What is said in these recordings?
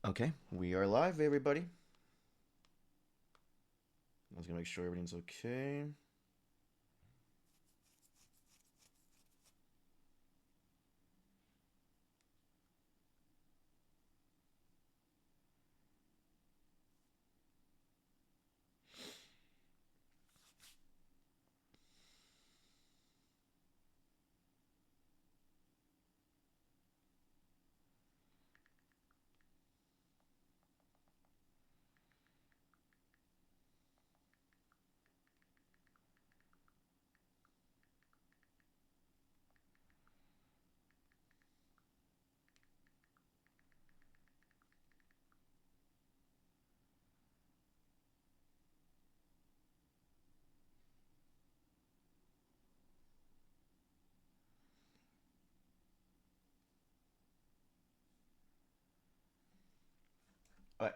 Okay, we are live, everybody. I was gonna make sure everything's okay. All right.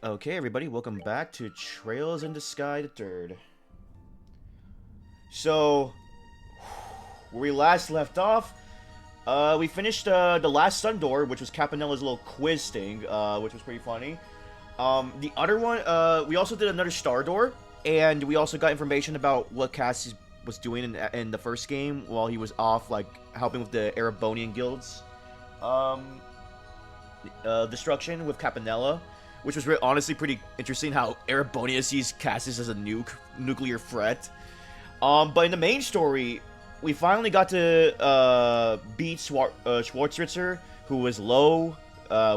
Okay, everybody, welcome back to Trails in the Sky the Third. So, where we last left off, we finished the last Sun Door, which was Capanella's little quiz thing, which was pretty funny. The other one, we also did another Star Door, and we also got information about what Cassius was doing in the first game while he was off, like helping with the Erebonian guilds. Um, Destruction with Capanella, which was honestly pretty interesting. How Erebonia sees Cassius as a nuclear threat. But in the main story, we finally got to beat Schwarzritzer, who was low,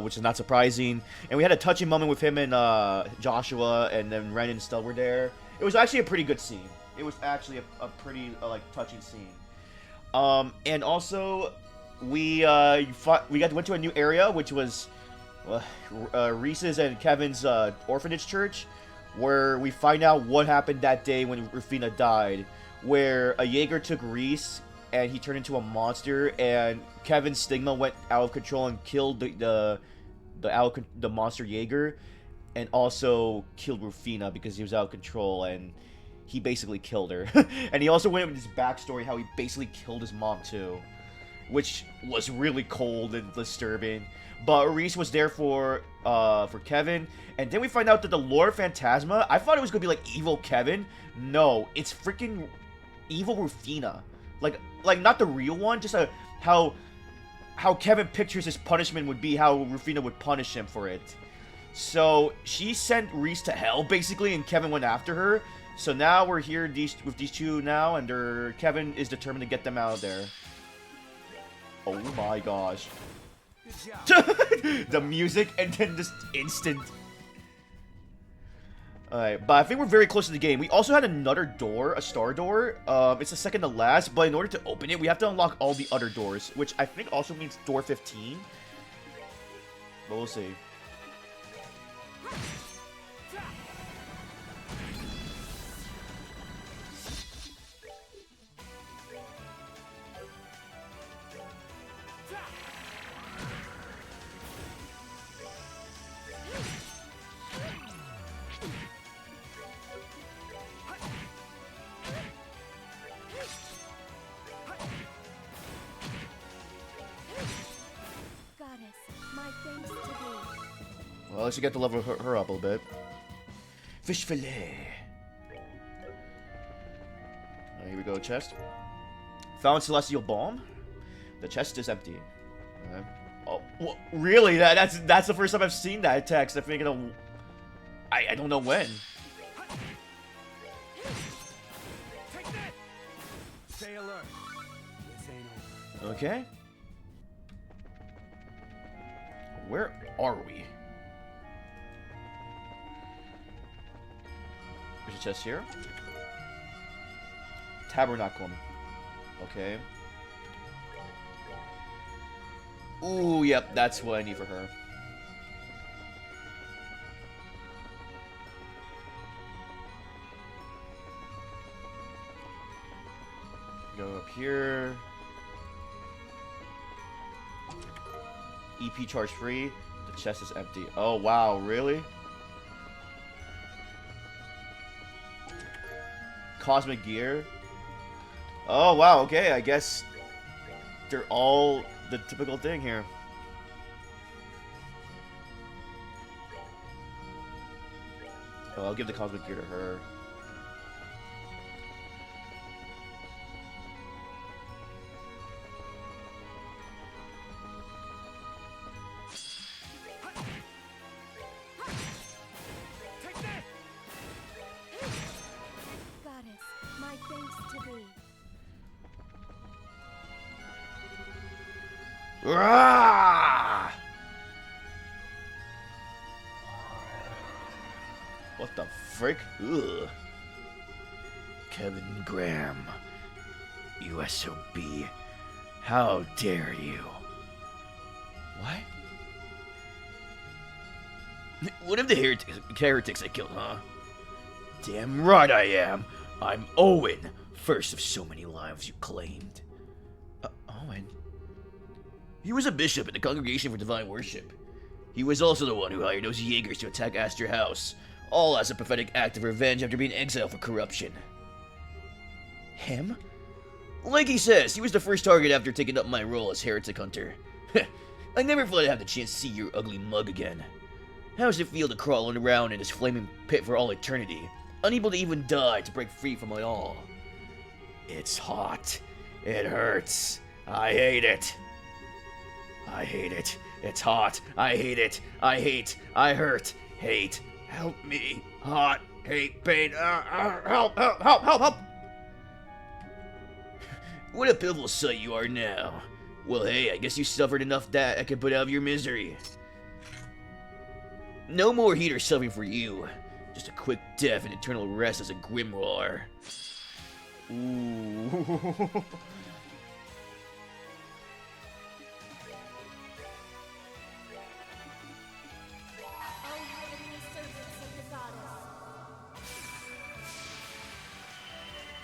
which is not surprising. And we had a touching moment with him and Joshua, and then Ren and Stel were there. It was actually a pretty good scene. It was actually a pretty like touching scene. And also went to a new area, which was Reese's and Kevin's orphanage church, where we find out what happened that day when Rufina died, where a Jaeger took Reese and he turned into a monster, and Kevin's stigma went out of control and killed the monster Jaeger, and also killed Rufina because he was out of control, and he basically killed her. And he also went with his backstory how he basically killed his mom too, which was really cold and disturbing. But Reese was there for Kevin, and then we find out that the Lord Phantasma. I thought it was gonna be like evil Kevin. No, it's freaking evil Rufina. Like not the real one. Just how Kevin pictures his punishment would be. How Rufina would punish him for it. So she sent Reese to hell basically, and Kevin went after her. So now we're here with these two now, and Kevin is determined to get them out of there. Oh my gosh. The music and then this instant. Alright, but I think we're very close to the game. We also had another door, a star door. It's the second to last, but in order to open it, we have to unlock all the other doors, which I think also means door 15. But we'll see. Well, let's get to level her up a little bit. Fish fillet. Here we go, chest. Found Celestial Balm. The chest is empty. Oh, well, really? That's the first time I've seen that text. I think I don't know when. Stay alert. Okay. Where are we? There's a chest here. Tabernacle. Okay. Ooh, yep, that's what I need for her. Go up here. EP charge free. The chest is empty. Oh, wow, really? cosmic gear. Oh, wow, okay, I guess they're all the typical thing here. Oh, I'll give the cosmic gear to her. Rah! What the frick? Ugh. Kevin Graham, you SOB. How dare you? What? One of the heretics I killed, huh? Damn right I am. I'm Owen, first of so many lives you claimed. Owen? He was a bishop in the Congregation for Divine Worship. He was also the one who hired those Jaegers to attack Astor House, all as a pathetic act of revenge after being exiled for corruption. Him? Like he says, he was the first target after taking up my role as heretic hunter. I never thought I'd have the chance to see your ugly mug again. How does it feel to crawl around in this flaming pit for all eternity, unable to even die to break free from it all? It's hot. It hurts. I hate it. I hate it. It's hot. I hate it. I hate. I hurt. Hate. Help me. Hot. Hate. Pain. Help. Help. Help. Help. Help. What a pitiful sight you are now. Well, hey, I guess you suffered enough that I could put out of your misery. No more heat or suffering for you. Just a quick death and eternal rest as a grimoire. Ooh.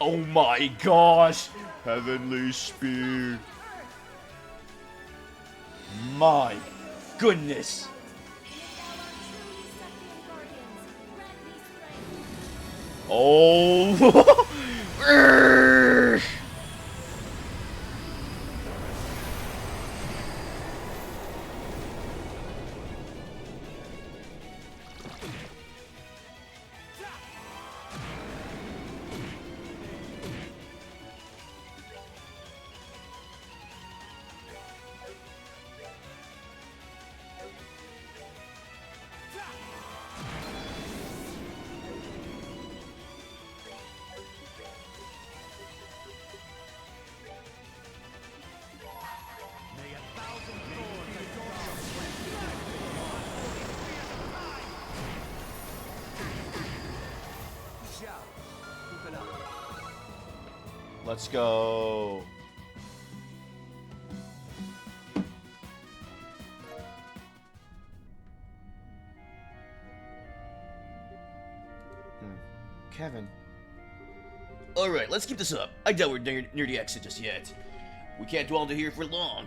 Oh my gosh! Heavenly Spear. My goodness! Oh! Let's go. Kevin. Alright, let's keep this up. I doubt we're near the exit just yet. We can't dwell to here for long.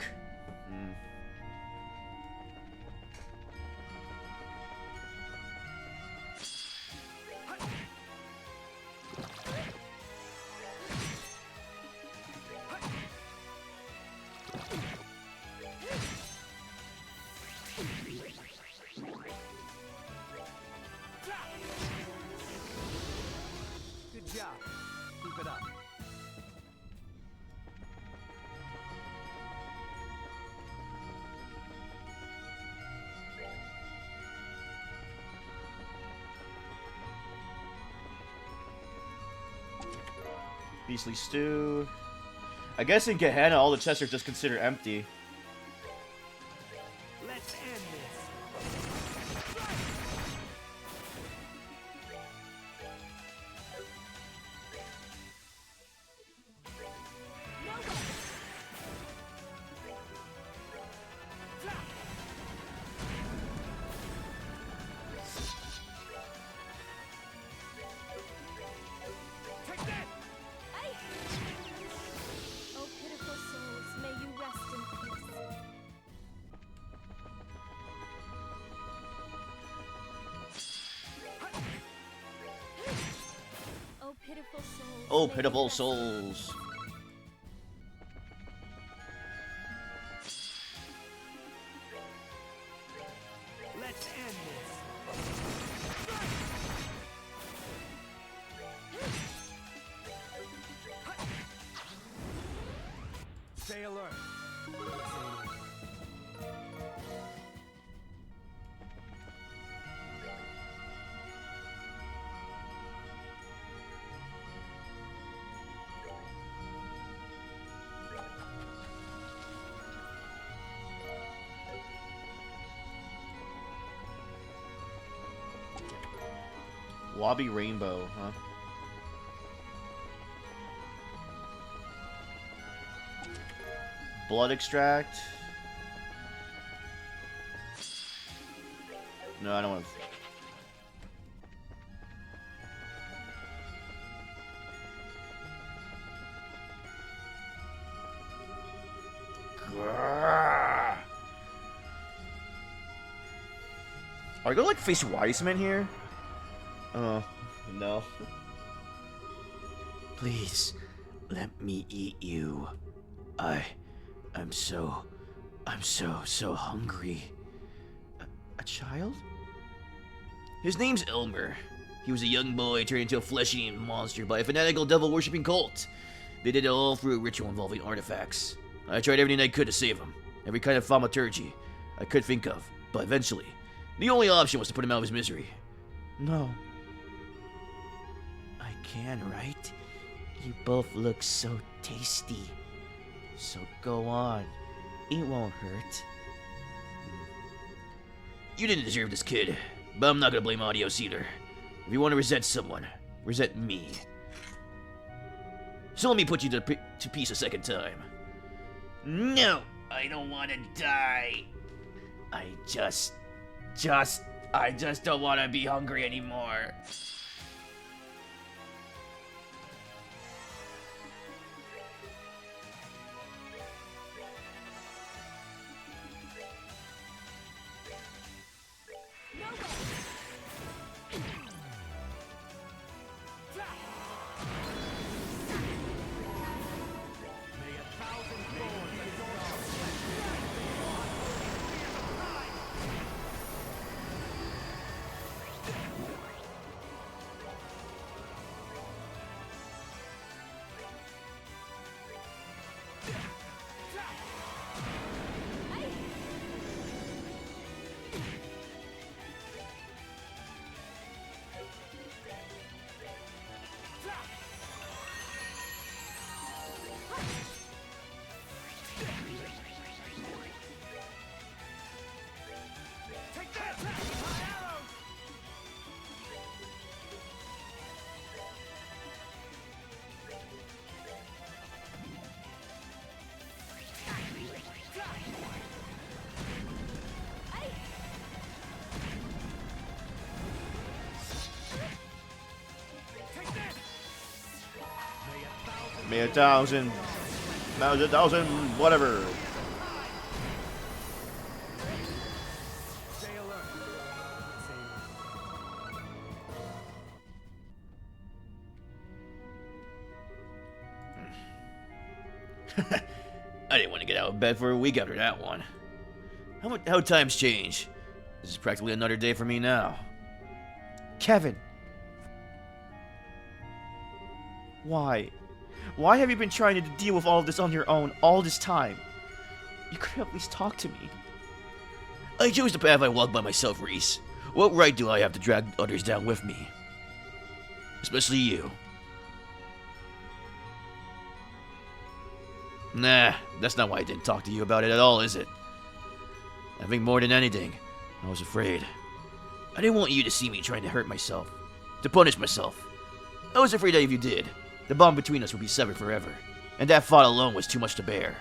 Beastly Stew. I guess in Gehenna, all the chests are just considered empty. Let's end this. Oh, pitiful souls. Let's end this. Stay alert. Wabi Rainbow, huh? Blood extract. No, I don't want to. Are we gonna like face Wiseman here? Oh, no. Please, let me eat you. I'm so hungry. A child? His name's Elmer. He was a young boy turned into a flesh-eating monster by a fanatical devil-worshipping cult. They did it all through a ritual involving artifacts. I tried everything I could to save him. Every kind of thaumaturgy I could think of. But eventually, the only option was to put him out of his misery. No. I can, right? You both look so tasty. So go on. It won't hurt. You didn't deserve this, kid. But I'm not gonna blame Adios either. If you want to resent someone, resent me. So let me put you to peace a second time. No! I don't want to die. I just don't want to be hungry anymore. May a thousand, whatever. Stay alert. I didn't want to get out of bed for a week after that one. How times change. This is practically another day for me now. Kevin. Why? Why have you been trying to deal with all of this on your own all this time? You could have at least talked to me. I chose the path I walked by myself, Reese. What right do I have to drag others down with me? Especially you. Nah, that's not why I didn't talk to you about it at all, is it? I think more than anything, I was afraid. I didn't want you to see me trying to hurt myself, to punish myself. I was afraid that if you did, the bond between us would be severed forever, and that thought alone was too much to bear.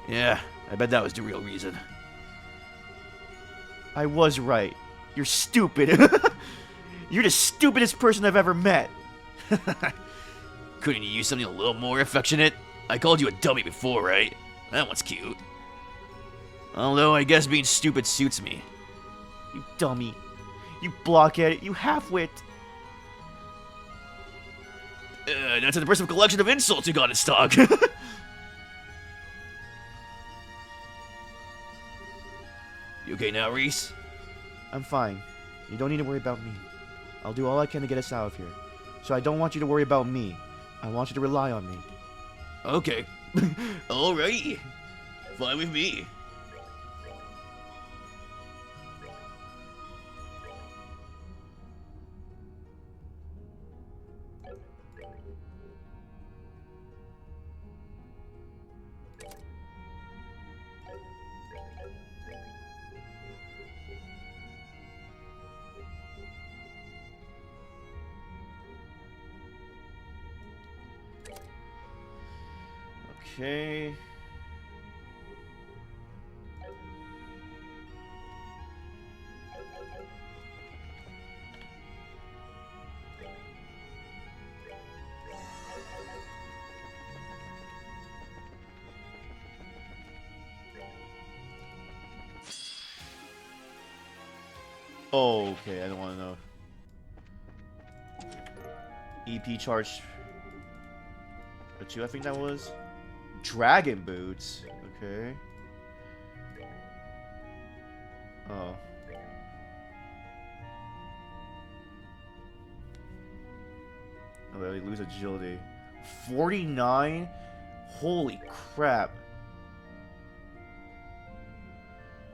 Yeah, I bet that was the real reason. I was right. You're stupid. You're the stupidest person I've ever met. Couldn't you use something a little more affectionate? I called you a dummy before, right? That one's cute. Although, I guess being stupid suits me. You dummy. You blockhead. You half-wit. That's an impressive collection of insults you got in stock. You okay now, Reese? I'm fine. You don't need to worry about me. I'll do all I can to get us out of here. So I don't want you to worry about me. I want you to rely on me. Okay. Alrighty. Fine with me. Okay. Oh, okay, I don't want to know. EP charge. For 2, I think that was. Dragon boots. Okay. Oh. Oh, they lose agility. 49? Holy crap.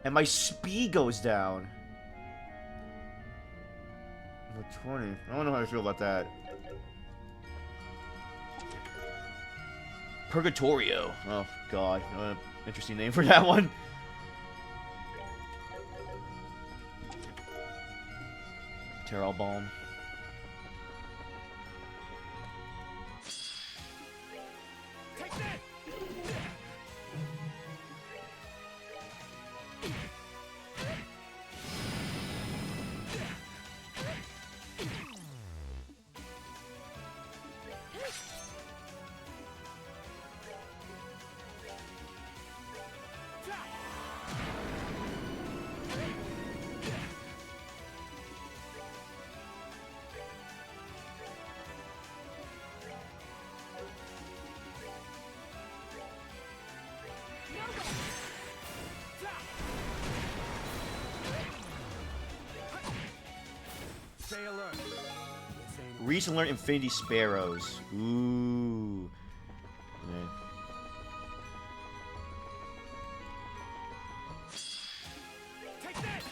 And my speed goes down. 20. I don't know how I feel about that. Purgatorio. Oh, God. Interesting name for that one. Terrell Balm. Take that! Stay alert. Recently learned Infinity Sparrows. Ooh. Man. Take that!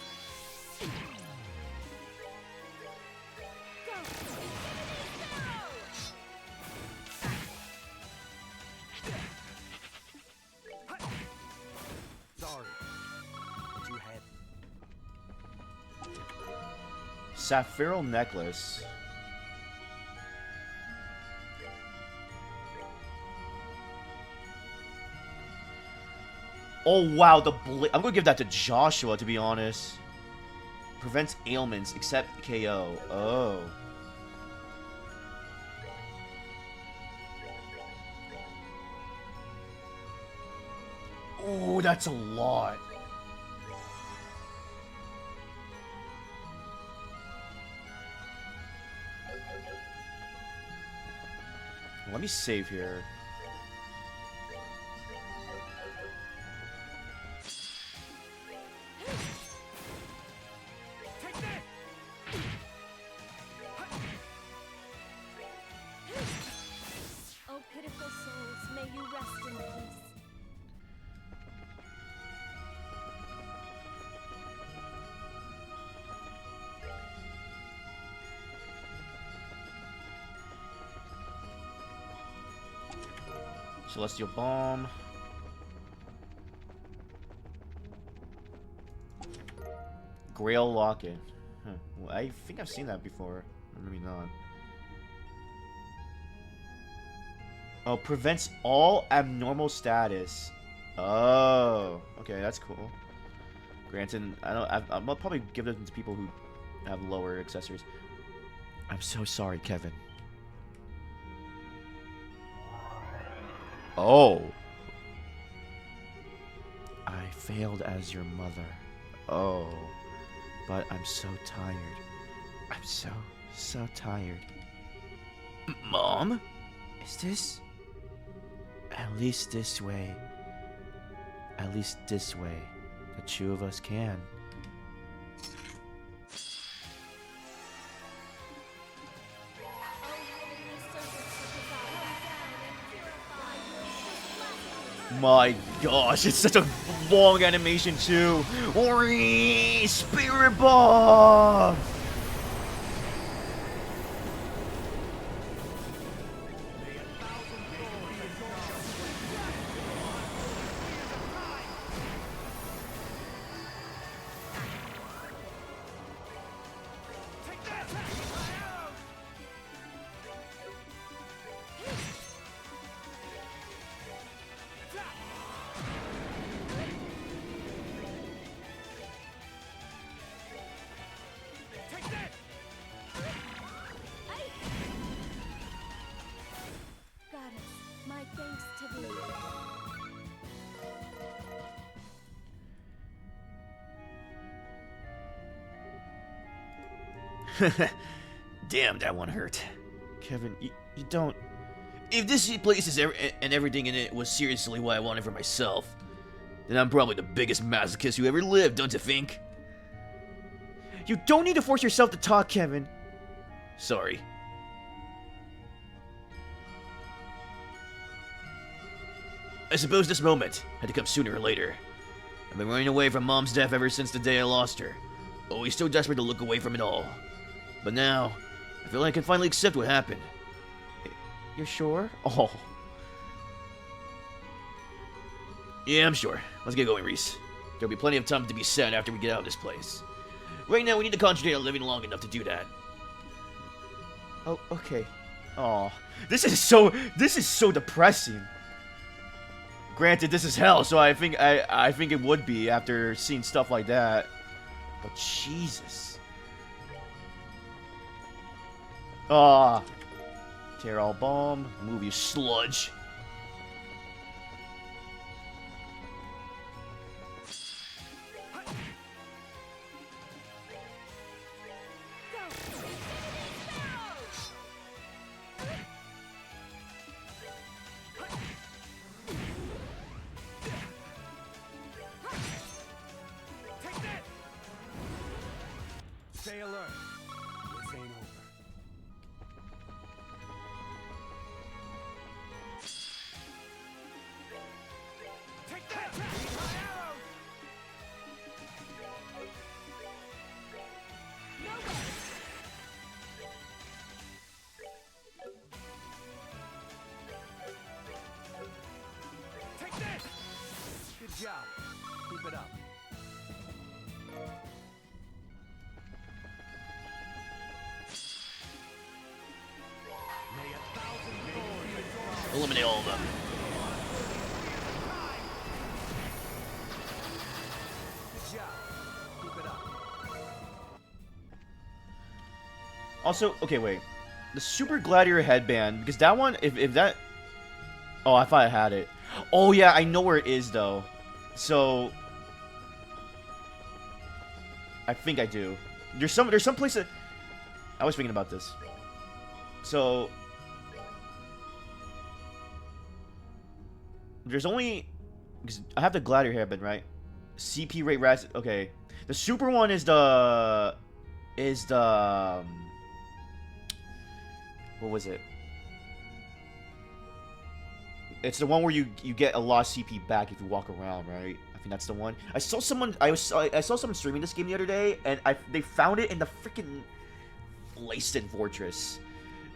Sorry. Too heavy. Sapphire necklace. Oh wow, I'm gonna give that to Joshua, to be honest. Prevents ailments except KO. Oh. Oh, that's a lot. Let me save here. Take that! Oh, pitiful souls, may you rest in peace. Celestial Bomb. Grail Locket. Huh. Well, I think I've seen that before. Or maybe not. Oh, prevents all abnormal status. Oh, okay, that's cool. Granted, I'll probably give it to people who have lower accessories. I'm so sorry, Kevin. Oh. I failed as your mother. Oh. But I'm so tired. I'm so tired. Mom? Is this? At least this way. At least this way. The two of us can. My gosh, it's such a long animation too. Ori, Spirit Bomb! Goddess, my thanks to thee. Damn, that one hurt. Kevin, you don't... If this place is and everything in it was seriously what I wanted for myself, then I'm probably the biggest masochist who ever lived, don't you think? You don't need to force yourself to talk, Kevin. Sorry. I suppose this moment had to come sooner or later. I've been running away from Mom's death ever since the day I lost her. Always so desperate to look away from it all. But now, I feel like I can finally accept what happened. You're sure? Oh. Yeah, I'm sure. Let's get going, Reese. There'll be plenty of time to be sad after we get out of this place. Right now, we need to concentrate on living long enough to do that. Oh, okay. Oh, this is so depressing. Granted, this is hell, so I think it would be after seeing stuff like that. But Jesus. Ah. Tear all bomb. Move, you sludge. Stay alert. This ain't over. Take that! My arrows! Take this! Good job. Keep it up. May a thousand thorns Eliminate all of them. Good job. Keep it up. Also, okay, wait. The Super Gladiator headband, because that one, if that... Oh, I thought I had it. Oh, yeah, I know where it is, though. So... I think I do. There's some place that... I was thinking about this. So... There's only... Because I have the Gladiator headband, right? CP rate raz... Okay. The super one is the... What was it? It's the one where you get a lot of CP back if you walk around, right? I think that's the one. I saw someone streaming this game the other day, and they found it in the freaking Leyston Fortress.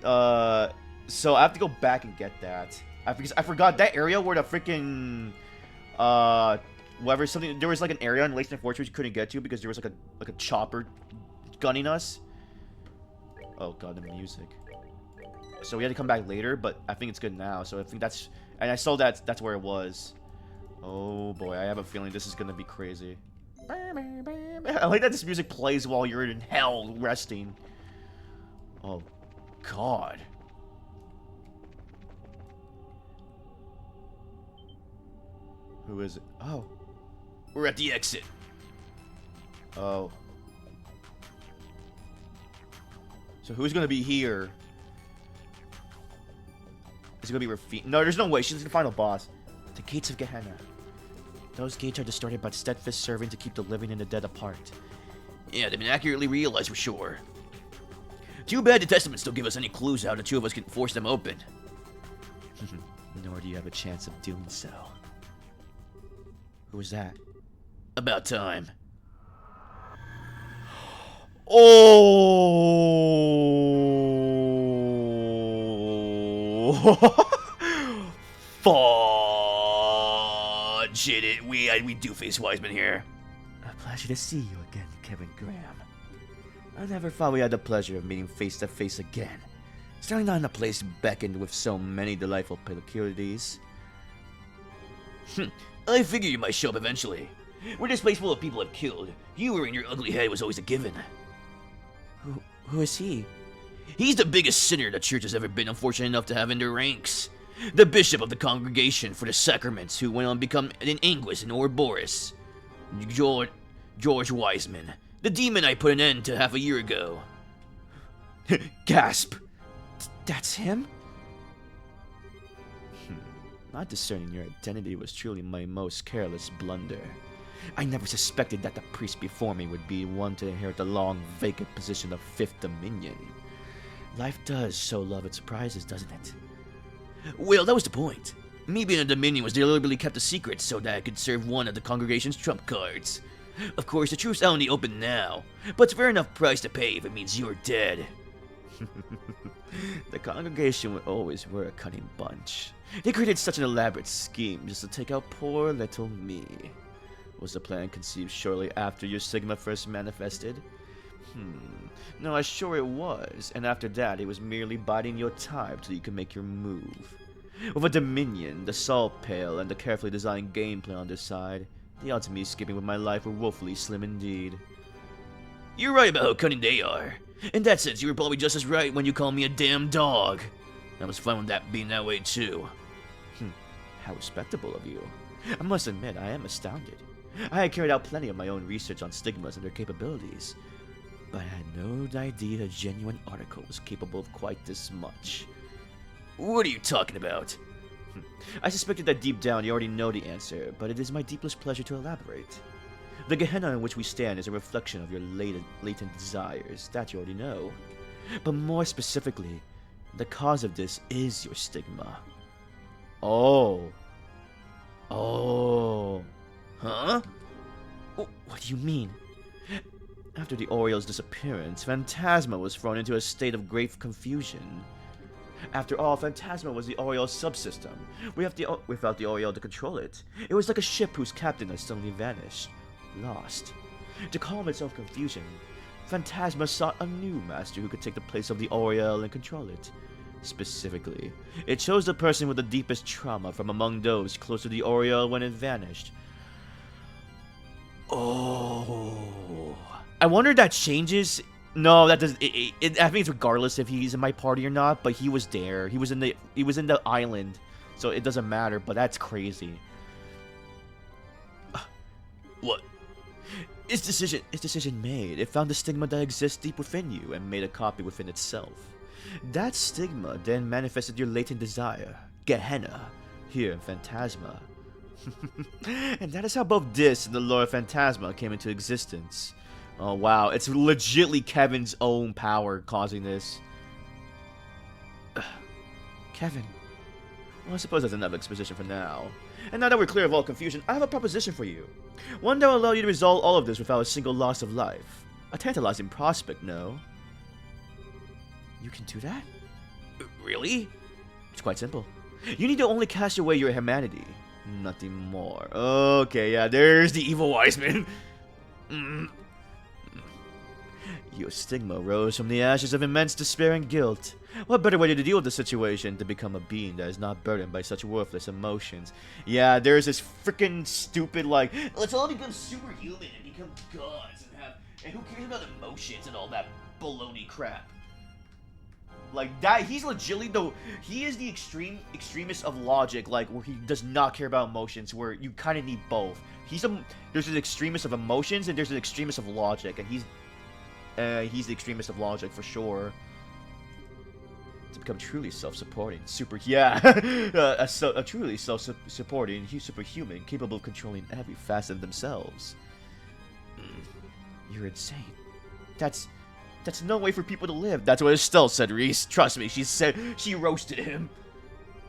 So I have to go back and get that. Because I forgot that area where the freaking whatever something there was like an area in Leyston Fortress you couldn't get to because there was like a chopper gunning us. Oh god, the music. So we had to come back later, but I think it's good now. So I think that's... And I saw that's where it was. Oh boy, I have a feeling this is gonna be crazy. I like that this music plays while you're in hell resting. Oh god. Who is it? Oh. We're at the exit. Oh. So who's gonna be here? Is She's gonna be Rafina. No, there's no way. She's the final boss. The gates of Gehenna. Those gates are distorted by steadfast serving to keep the living and the dead apart. Yeah, they've been accurately realized for sure. Too bad the testaments don't give us any clues how the two of us can force them open. Nor do you have a chance of doing so. Who was that? About time. Oh! Fudge it. We do face Wiseman here. A pleasure to see you again, Kevin Graham. I never thought we had the pleasure of meeting face to face again. Certainly not in a place beckoned with so many delightful peculiarities. I figure you might show up eventually. We're this place full of people I've killed. You in your ugly head was always a given. Who is he? He's the biggest sinner the church has ever been unfortunate enough to have in their ranks. The bishop of the congregation for the sacraments who went on to become an Anguis and Ouroboros. George Wiseman. The demon I put an end to half a year ago. Gasp! That's him? Not discerning your identity was truly my most careless blunder. I never suspected that the priest before me would be one to inherit the long, vacant position of Fifth Dominion. Life does so love its surprises, doesn't it? Well, that was the point. Me being a Dominion was deliberately kept a secret so that I could serve one of the congregation's trump cards. Of course, the truth's out in the open now, but it's a fair enough price to pay if it means you're dead. The congregation always were a cunning bunch. They created such an elaborate scheme just to take out poor little me. Was the plan conceived shortly after your Sigma first manifested? No, I'm sure it was, and after that it was merely biding your time till you could make your move. With a Dominion, the salt pail, and the carefully designed gameplay on their side, the odds of me escaping with my life were woefully slim indeed. You're right about how cunning they are. In that sense, you were probably just as right when you called me a damn dog. I was fine with that being that way too. How respectable of you. I must admit, I am astounded. I had carried out plenty of my own research on stigmas and their capabilities, but I had no idea a genuine article was capable of quite this much. What are you talking about? I suspected that deep down you already know the answer, but it is my deepest pleasure to elaborate. The Gehenna in which we stand is a reflection of your latent desires, that you already know. But more specifically, the cause of this is your stigma. Oh. Huh? What do you mean? After the Oriole's disappearance, Phantasma was thrown into a state of great confusion. After all, Phantasma was the Oriole's subsystem. Without the Oriole to control it. It was like a ship whose captain had suddenly vanished. Lost. To calm its own confusion, Phantasma sought a new master who could take the place of the Oriole and control it. Specifically, it chose the person with the deepest trauma from among those close to the Oriole when it vanished. Oh. I wonder if that changes. No, that doesn't. I think it's regardless if he's in my party or not. But he was there. He was in the island, so it doesn't matter. But that's crazy. What? Its decision made. It found the stigma that exists deep within you and made a copy within itself. That stigma then manifested your latent desire, Gehenna, here in Phantasma. And that is how both this and the lore of Phantasma came into existence. Oh wow, it's legitly Kevin's own power causing this. Kevin. Well, I suppose that's enough exposition for now. And now that we're clear of all confusion, I have a proposition for you. One that will allow you to resolve all of this without a single loss of life. A tantalizing prospect, no? You can do that? Really? It's quite simple. You need to only cast away your humanity. Nothing more. Okay, yeah, there's the evil Wiseman. Your stigma rose from the ashes of immense despair and guilt. What better way to deal with the situation than become a being that is not burdened by such worthless emotions? Yeah, there's this freaking stupid, like, let's all become superhuman and become gods and who cares about emotions and all that baloney crap? Like that, he's legitimately he is the extremist of logic, like where he does not care about emotions, where you kind of need both. There's an extremist of emotions and there's an extremist of logic, and he's the extremist of logic for sure. To become truly self-supporting, a truly self-supporting superhuman, capable of controlling every facet of themselves. You're insane. That's no way for people to live. That's what Estelle said, Reese. Trust me, she roasted him.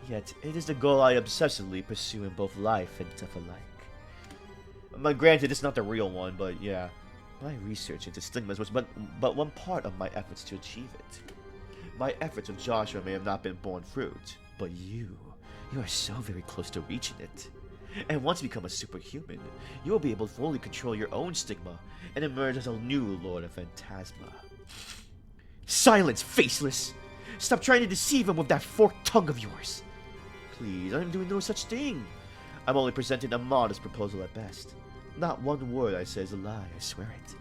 Yet, it is the goal I obsessively pursue in both life and death alike. Granted, it's not the real one, but yeah. My research into stigmas was but one part of my efforts to achieve it. My efforts with Joshua may have not been borne fruit, but you are so very close to reaching it. And once you become a superhuman, you will be able to fully control your own stigma and emerge as a new Lord of Phantasma. Silence, faceless! Stop trying to deceive him with that forked tongue of yours. Please, I'm doing no such thing. I'm only presenting a modest proposal at best. Not one word I say is a lie, I swear it.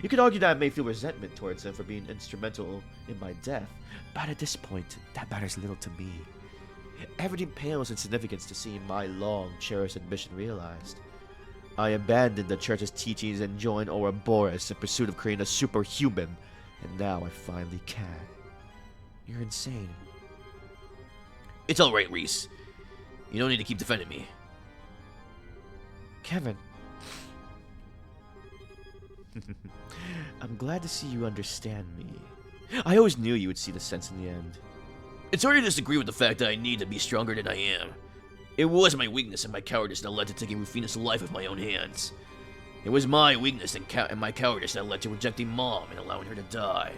You could argue that I may feel resentment towards him for being instrumental in my death, but at this point, that matters little to me. Everything pales in significance to seeing my long-cherished mission realized. I abandoned the church's teachings and joined Ouroboros in pursuit of creating a superhuman, and now I finally can. You're insane. It's alright, Reese. You don't need to keep defending me. Kevin. I'm glad to see you understand me. I always knew you would see the sense in the end. It's hard to disagree with the fact that I need to be stronger than I am. It was my weakness and my cowardice that led to taking Rufina's life with my own hands. It was my weakness and my cowardice that led to rejecting Mom and allowing her to die.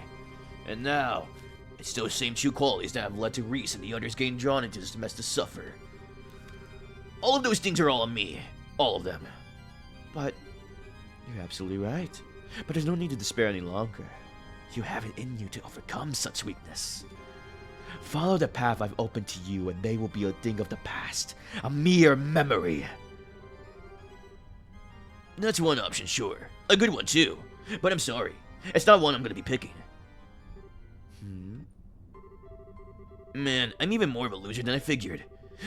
And now, it's those same true qualities that have led to Reese and the others getting drawn into this mess to suffer. All of those things are all on me. All of them. But you're absolutely right. But there's no need to despair any longer. You have it in you to overcome such weakness. Follow the path I've opened to you, and they will be a thing of the past. A mere memory. That's one option, sure. A good one, too. But I'm sorry. It's not one I'm gonna be picking. Man, I'm even more of a loser than I figured.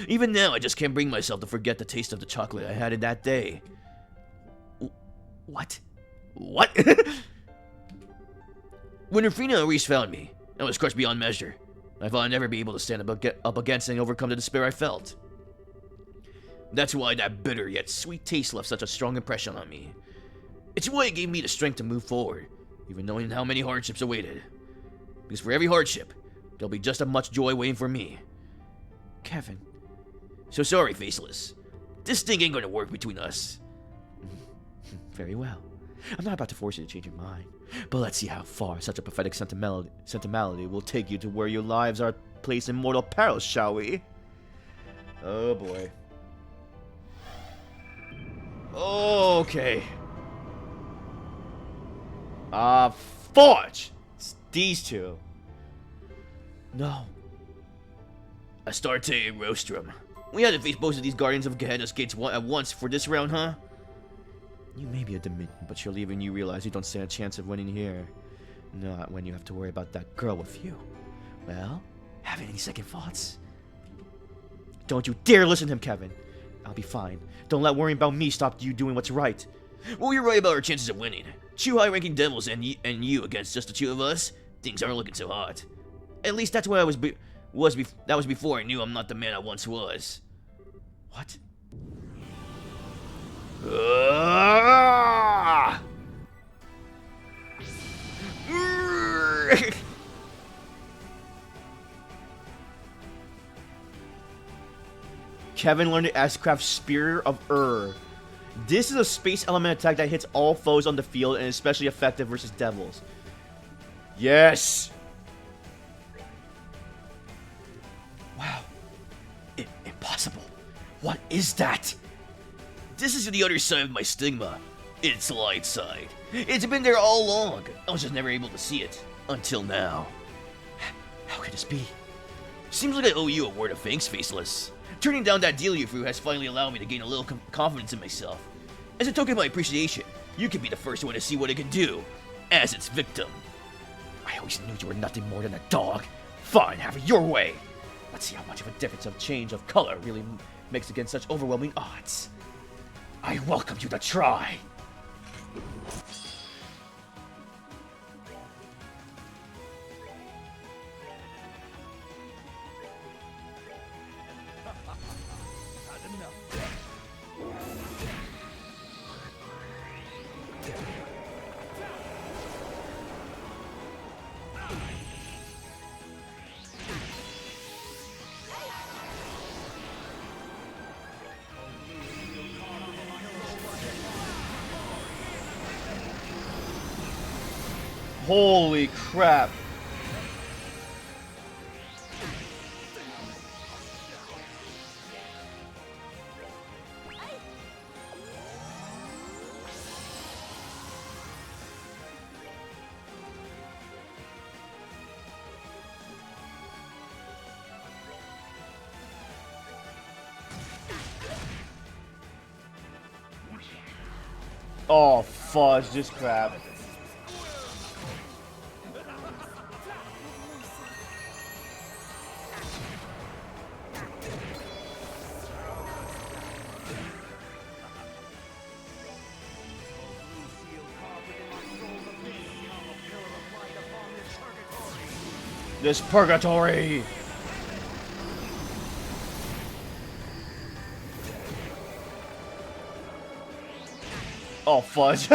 Even now, I just can't bring myself to forget the taste of the chocolate I had in that day. What? What? When Rufina and Reese found me, I was crushed beyond measure. I thought I'd never be able to stand up against and overcome the despair I felt. That's why that bitter yet sweet taste left such a strong impression on me. It's why it gave me the strength to move forward, even knowing how many hardships awaited. Because for every hardship, there'll be just as much joy waiting for me. Kevin. So sorry, Faceless. This thing ain't gonna work between us. Very well. I'm not about to force you to change your mind, but let's see how far such a pathetic sentimentality will take you to where your lives are placed in mortal peril, shall we? Oh boy. Okay. Forge! It's these two. No. Astarte and Rostrum. We had to face both of these Guardians of Gehenna's gates at once for this round, huh? You may be a Dominion, but surely even you realize you don't stand a chance of winning here. Not when you have to worry about that girl with you. Well, have any second thoughts? Don't you dare listen to him, Kevin. I'll be fine. Don't let worrying about me stop you doing what's right. Well, you're right about our chances of winning. Two high-ranking devils and you against just the two of us? Things aren't looking so hot. At least that's what I that was before I knew I'm not the man I once was. What? Kevin learned the Ashcraft Spear of This is a space element attack that hits all foes on the field and is especially effective versus devils. Yes! Wow. Impossible. What is that? This is the other side of my stigma. Its light side. It's been there all along. I was just never able to see it. Until now. How could this be? Seems like I owe you a word of thanks, Faceless. Turning down that deal you threw has finally allowed me to gain a little confidence in myself. As a token of my appreciation, you can be the first one to see what it can do. As its victim. I always knew you were nothing more than a dog. Fine, have it your way. Let's see how much of a difference of change of color really makes against such overwhelming odds. I welcome you to try. Holy crap. Oh, fudge, this crap. This purgatory. Oh, fudge.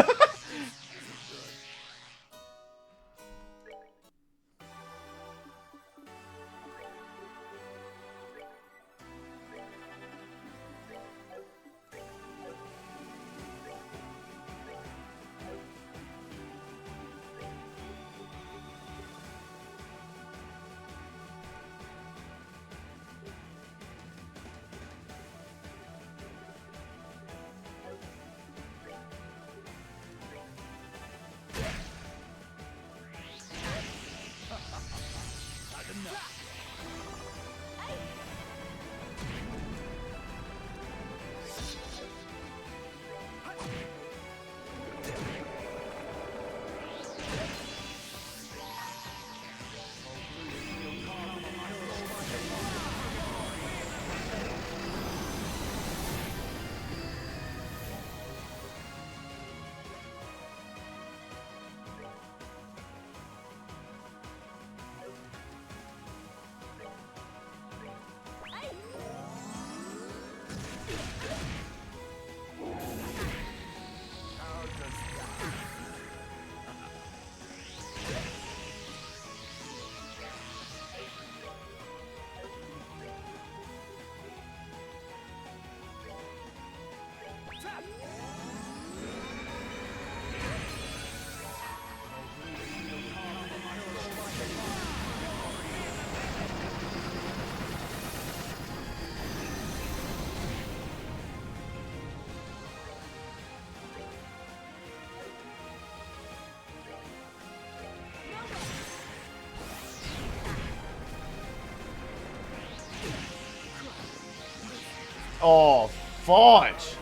Oh, fudge.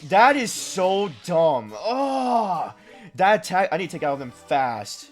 That is so dumb. Oh, that attack. I need to take out of them fast.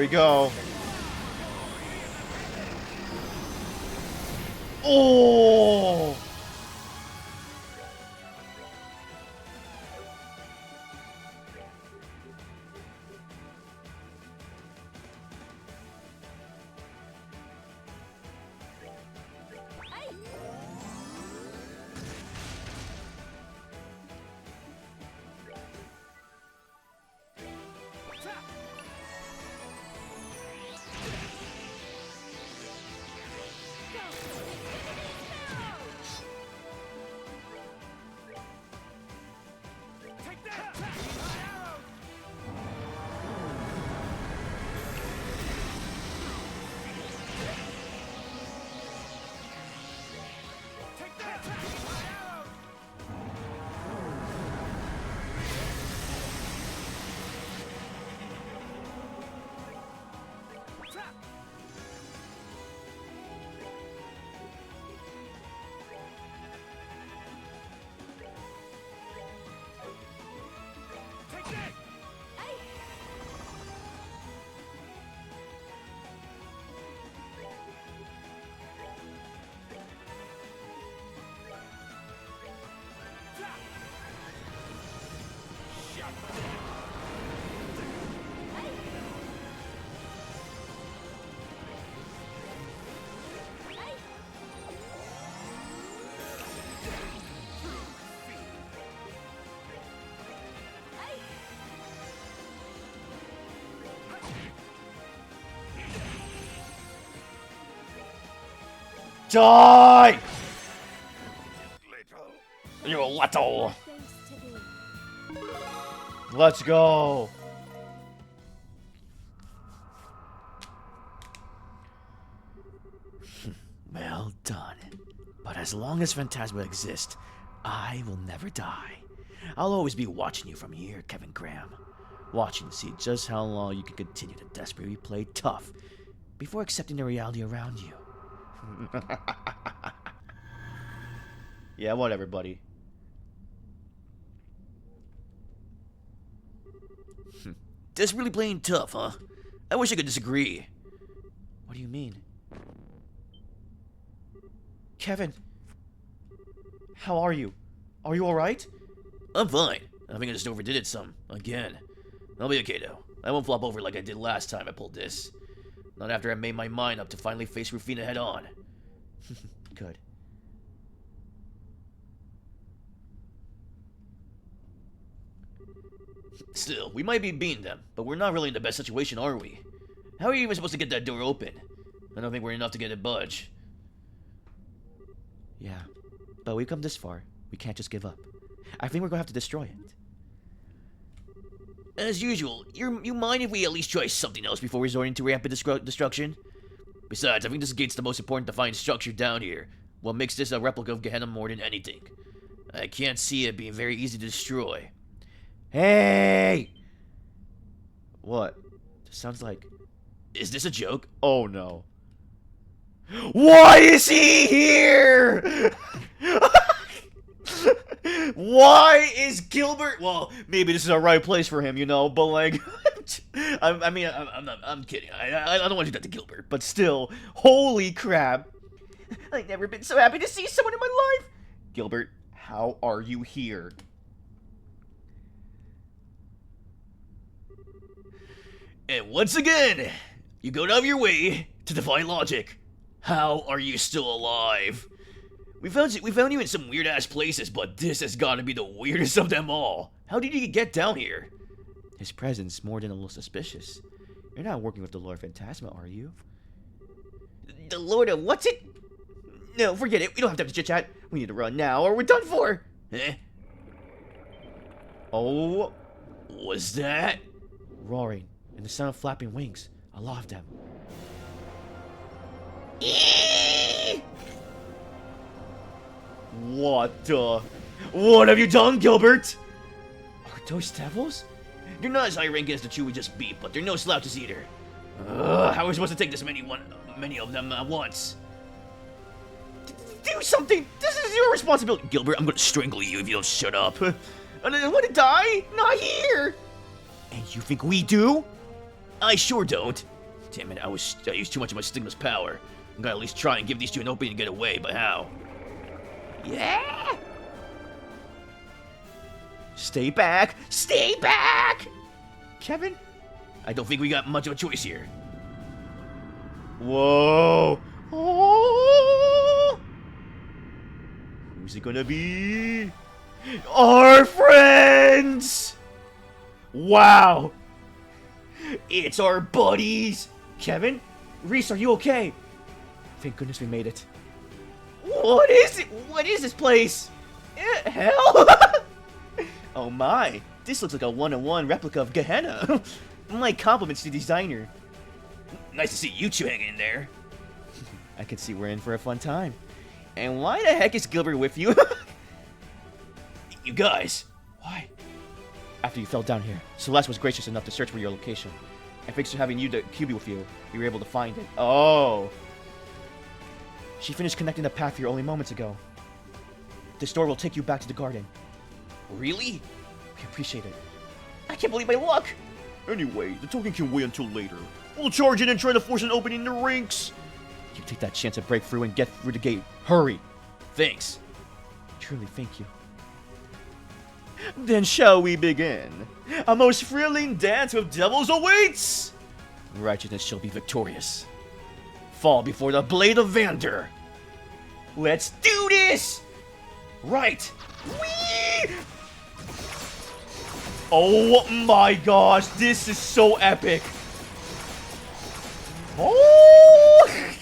we go. Oh! Die! You little. Thanks to thee. Let's go. Well done. But as long as Phantasma exists, I will never die. I'll always be watching you from here, Kevin Graham. Watching to see just how long you can continue to desperately play tough before accepting the reality around you. Yeah, whatever, buddy. Desperately playing tough, huh? I wish I could disagree. What do you mean? Kevin, how are you? Are you alright? I'm fine. I think I just overdid it some. Again. I'll be okay, though. I won't flop over like I did last time I pulled this. Not after I made my mind up to finally face Rufina head on. Good. Still, we might be beating them, but we're not really in the best situation, are we? How are you even supposed to get that door open? I don't think we're enough to get it budge. Yeah, but we've come this far. We can't just give up. I think we're gonna have to destroy it. As usual, you mind if we at least try something else before resorting to rampant destruction? Besides, I think this gate's the most important defined structure down here. What makes this a replica of Gehenna more than anything. I can't see it being very easy to destroy. Hey! What? This sounds like... Is this a joke? Oh no. Why is he here? Why is Gilbert? Well, maybe this is a right place for him, you know, but like, I'm kidding. I don't want to do that to Gilbert, but still, holy crap. I've never been so happy to see someone in my life. Gilbert, how are you here? And once again, you go out of your way to defy logic. How are you still alive? We found you in some weird-ass places, but this has got to be the weirdest of them all. How did you get down here? His presence more than a little suspicious. You're not working with the Lord Phantasma, are you? The Lord of what's it? No, forget it. We don't have time to chit-chat. We need to run now, or we're done for. Eh? Oh, Was that? roaring and the sound of flapping wings. A lot of them. What the? What have you done, Gilbert? Are those devils? They're not as high ranking as the two we just beat, but they're no slouches either. How are we supposed to take this many of them at once? Do something! This is your responsibility! Gilbert, I'm gonna strangle you if you don't shut up. And I want to die? Not here! And you think we do? I sure don't. Damn it, I used too much of my stigma's power. I'm gonna at least try and give these two an opening to get away, but how? Yeah? Stay back! Stay back! Kevin? I don't think we got much of a choice here. Whoa! Oh! Who's it gonna be? Our friends! Wow! It's our buddies! Kevin? Reese, are you okay? Thank goodness we made it. What is it? What is this place? Hell? Oh my, this looks like a one-on-one replica of Gehenna. My compliments to the designer. Nice to see you two hanging in there. I can see we're in for a fun time. And why the heck is Gilbert with you? You guys. Why? After you fell down here, Celeste was gracious enough to search for your location. And thanks to having you, the QB with you, we were able to find it. Oh. She finished connecting the path here only moments ago. This door will take you back to the garden. Really? We appreciate it. I can't believe my luck! Anyway, the token can wait until later. We'll charge in and try to force an opening in the rinks. You take that chance to break through and get through the gate. Hurry! Thanks. Truly, thank you. Then shall we begin? A most thrilling dance of devils awaits! Righteousness shall be victorious. Fall before the blade of Vander. Let's do this! Right! Whee! Oh my gosh, this is so epic! Oh!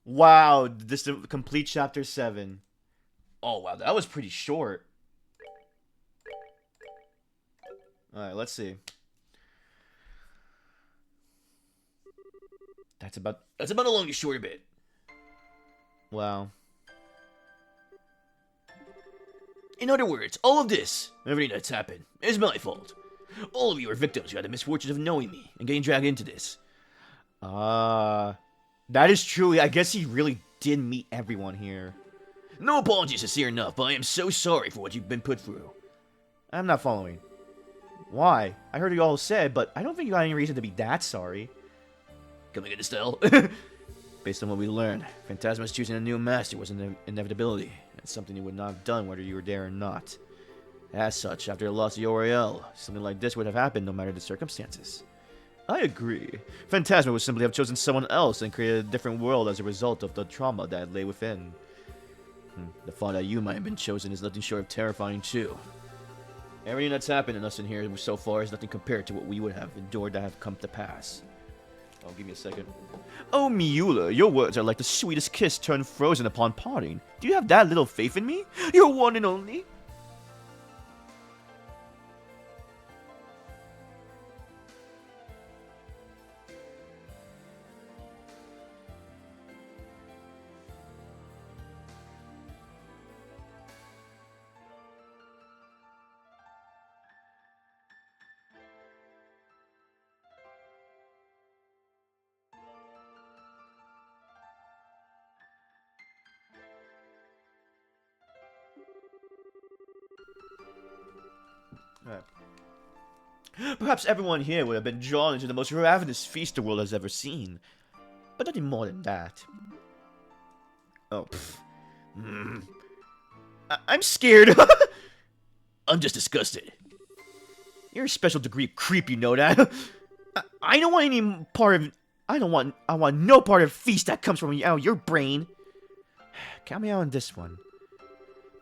Wow, this is complete chapter 7. Oh wow, that was pretty short. Alright, let's see. That's about a long and short a bit. wow. In other words, all of this, everything that's happened, is my fault. All of you are victims who had the misfortune of knowing me and getting dragged into this. That is true. I guess he really did meet everyone here. No apologies sincere enough, but I am so sorry for what you've been put through. I'm not following. Why? I heard you all said, but I don't think you got any reason to be that sorry. Coming into style. Based on what we learned, Phantasma's choosing a new master was an inevitability. It's something you would not have done whether you were there or not. As such, after the loss of Uriel, something like this would have happened no matter the circumstances. I agree. Phantasma would simply have chosen someone else and created a different world as a result of the trauma that lay within. The thought that you might have been chosen is nothing short of terrifying too. Everything that's happened to us in here so far is nothing compared to what we would have endured to have come to pass. Oh, give me a second. Oh, Miula, your words are like the sweetest kiss turned frozen upon parting. Do you have that little faith in me? Your one and only? Perhaps everyone here would have been drawn into the most ravenous feast the world has ever seen. But nothing more than that. Oh, I'm scared. I'm just disgusted. You're a special degree of creep, you know that? I don't want any part of... I want no part of feast that comes from out of your brain. Count me out on this one.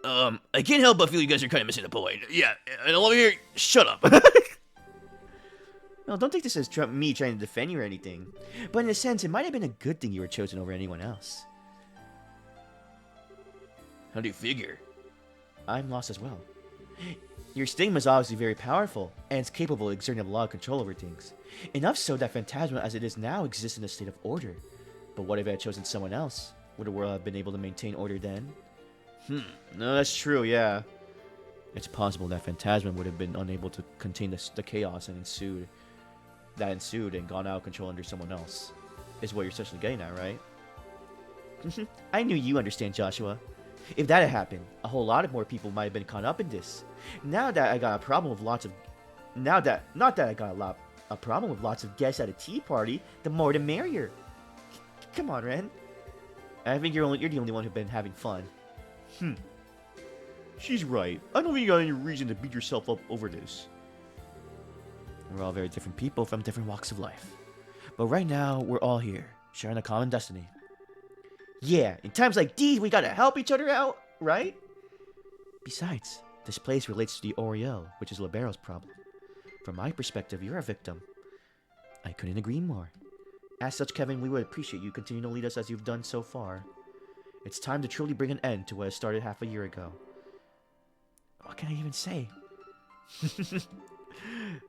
I can't help but feel you guys are kind of missing the point. Yeah, and all over here, shut up. No, don't take this as me trying to defend you or anything. But in a sense, it might have been a good thing you were chosen over anyone else. How do you figure? I'm lost as well. Your stigma is obviously very powerful, and it's capable of exerting a lot of control over things. Enough so that Phantasma as it is now exists in a state of order. But what if I had chosen someone else? Would the world have been able to maintain order then? No, that's true, yeah. It's possible that Phantasma would have been unable to contain the chaos that ensued and gone out of control under someone else. is what you're essentially getting at, right? I knew you understand, Joshua. If that had happened, a whole lot of more people might have been caught up in this. Now that I got a problem with lots of... Not that I got a problem with lots of guests at a tea party, the more the merrier. Come on, Ren. I think you're the only one who's been having fun. She's right. I don't think you got any reason to beat yourself up over this. We're all very different people from different walks of life. But right now, we're all here, sharing a common destiny. Yeah, in times like these, we gotta help each other out, right? Besides, this place relates to the Oriel, which is Libero's problem. From my perspective, you're a victim. I couldn't agree more. As such, Kevin, we would appreciate you continuing to lead us as you've done so far. It's time to truly bring an end to what has started half a year ago. What can I even say?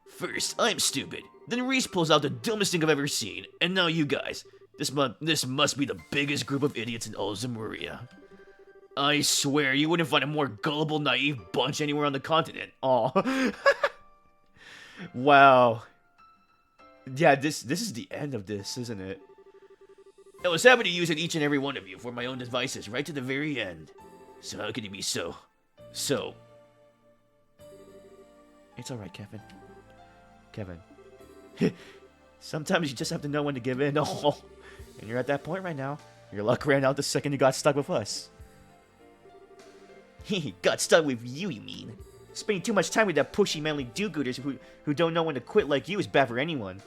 First, I'm stupid. Then Reese pulls out the dumbest thing I've ever seen. And now you guys. This must be the biggest group of idiots in all of Zemuria. I swear, you wouldn't find a more gullible, naive bunch anywhere on the continent. Aw. Wow. Yeah, this is the end of this, isn't it? I was happy to use it each and every one of you for my own devices right to the very end. So how could you be so... It's alright, Kevin. Kevin. Sometimes you just have to know when to give in. Oh, and you're at that point right now. Your luck ran out the second you got stuck with us. He got stuck with you mean? Spending too much time with that pushy manly do-gooders who don't know when to quit like you is bad for anyone.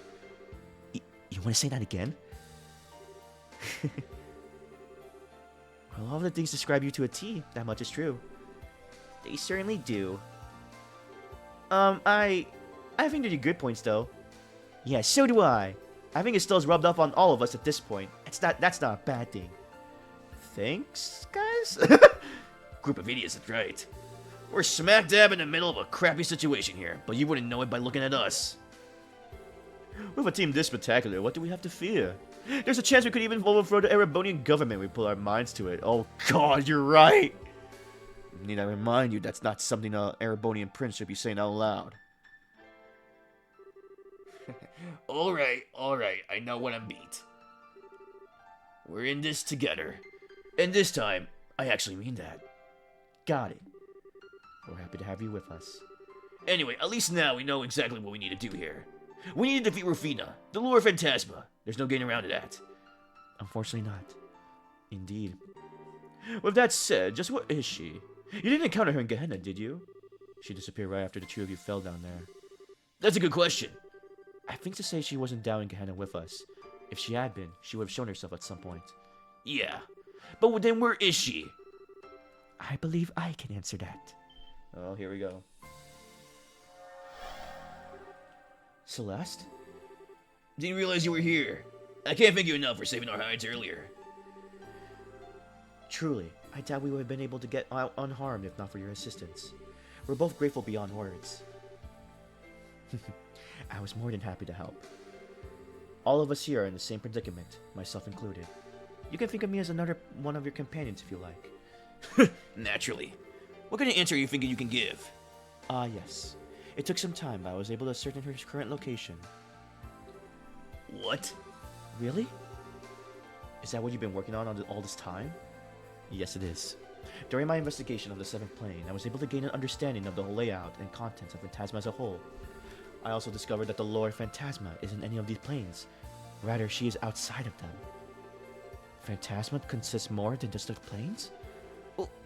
You want to say that again? Well, all the things describe you to a T. That much is true. They certainly do. I think they're good points, though. Yeah, so do I. I think it still's rubbed off on all of us at this point. That's not a bad thing. Thanks, guys? Group of idiots, that's right. We're smack dab in the middle of a crappy situation here, but you wouldn't know it by looking at us. With a team this spectacular, what do we have to fear? There's a chance we could even overthrow the Erebonian government if we put our minds to it. Oh god, you're right! Need I remind you, that's not something an Erebonian prince should be saying out loud. Alright, I know what I'm beat. We're in this together. And this time, I actually mean that. Got it. We're happy to have you with us. Anyway, at least now we know exactly what we need to do here. We need to defeat Rufina, the Lure Phantasma. There's no getting around to that. Unfortunately not. Indeed. With that said, just what is she? You didn't encounter her in Gehenna, did you? She disappeared right after the two of you fell down there. That's a good question. I think to say she wasn't down in Gehenna with us. If she had been, she would have shown herself at some point. Yeah. But then where is she? I believe I can answer that. Oh, here we go. Celeste? Didn't realize you were here. I can't thank you enough for saving our hides earlier. Truly, I doubt we would have been able to get out unharmed if not for your assistance. We're both grateful beyond words. I was more than happy to help. All of us here are in the same predicament, myself included. You can think of me as another one of your companions if you like. Naturally. What kind of answer are you thinking you can give? Yes. It took some time, but I was able to ascertain her current location. What? Really? Is that what you've been working on all this time? Yes, it is. During my investigation of the 7th plane, I was able to gain an understanding of the layout and contents of Phantasma as a whole. I also discovered that the Lore Phantasma isn't any of these planes. Rather, she is outside of them. Phantasma consists more than just of planes?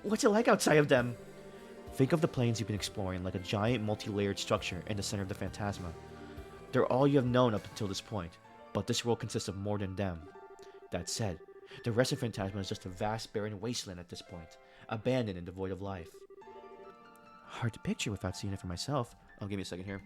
What's it like outside of them? Think of the planes you've been exploring like a giant multi-layered structure in the center of the Phantasma. They're all you have known up until this point, but this world consists of more than them. That said, the rest of Phantasma is just a vast barren wasteland at this point, abandoned and devoid of life. Hard to picture without seeing it for myself. Oh, give me a second here.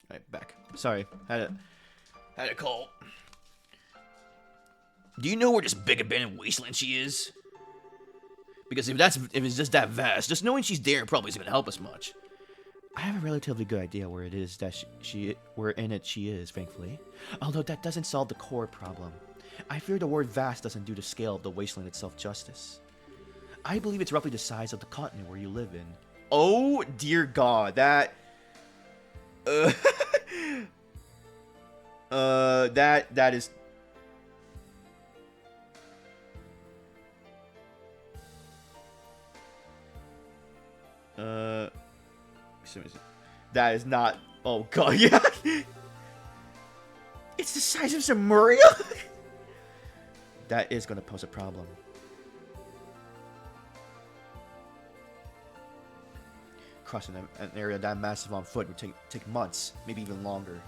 Alright, back. Sorry, had a call. Do you know where this big abandoned wasteland she is? Because if it's just that vast, just knowing she's there probably isn't gonna help us much. I have a relatively good idea where it is that where in it she is, thankfully. Although that doesn't solve the core problem. I fear the word vast doesn't do the scale of the wasteland itself justice. I believe it's roughly the size of the continent where you live in. Oh dear God, that that is that is not. Oh God, yeah. It's the size of Samuria. That is gonna pose a problem. Crossing an area that massive on foot would take months, maybe even longer.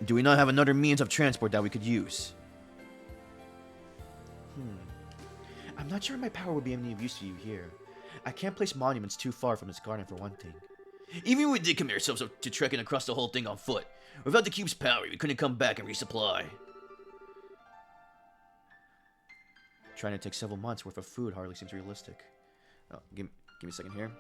Do we not have another means of transport that we could use? I'm not sure my power would be any use to you here. I can't place monuments too far from this garden for one thing. Even if we did commit ourselves to trekking across the whole thing on foot, without the cube's power, we couldn't come back and resupply. Trying to take several months worth of food hardly seems realistic. Oh, give me a second here.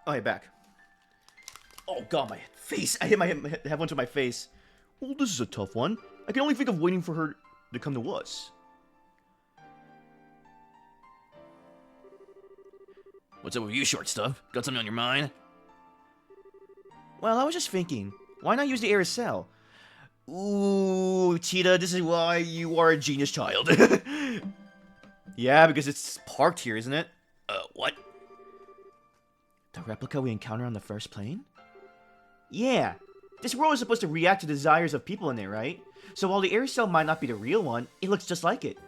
Oh, hey, back. Oh God, my face! I hit my head onto my face. Well, this is a tough one. I can only think of waiting for her to come to us. What's up with you, short stuff? Got something on your mind? Well, I was just thinking, why not use the Aerosol? Ooh, Cheetah, this is why you are a genius child. Yeah, because it's parked here, isn't it? What? The replica we encountered on the first plane? Yeah. This world is supposed to react to the desires of people in there, right? So while the aerosol might not be the real one, it looks just like it.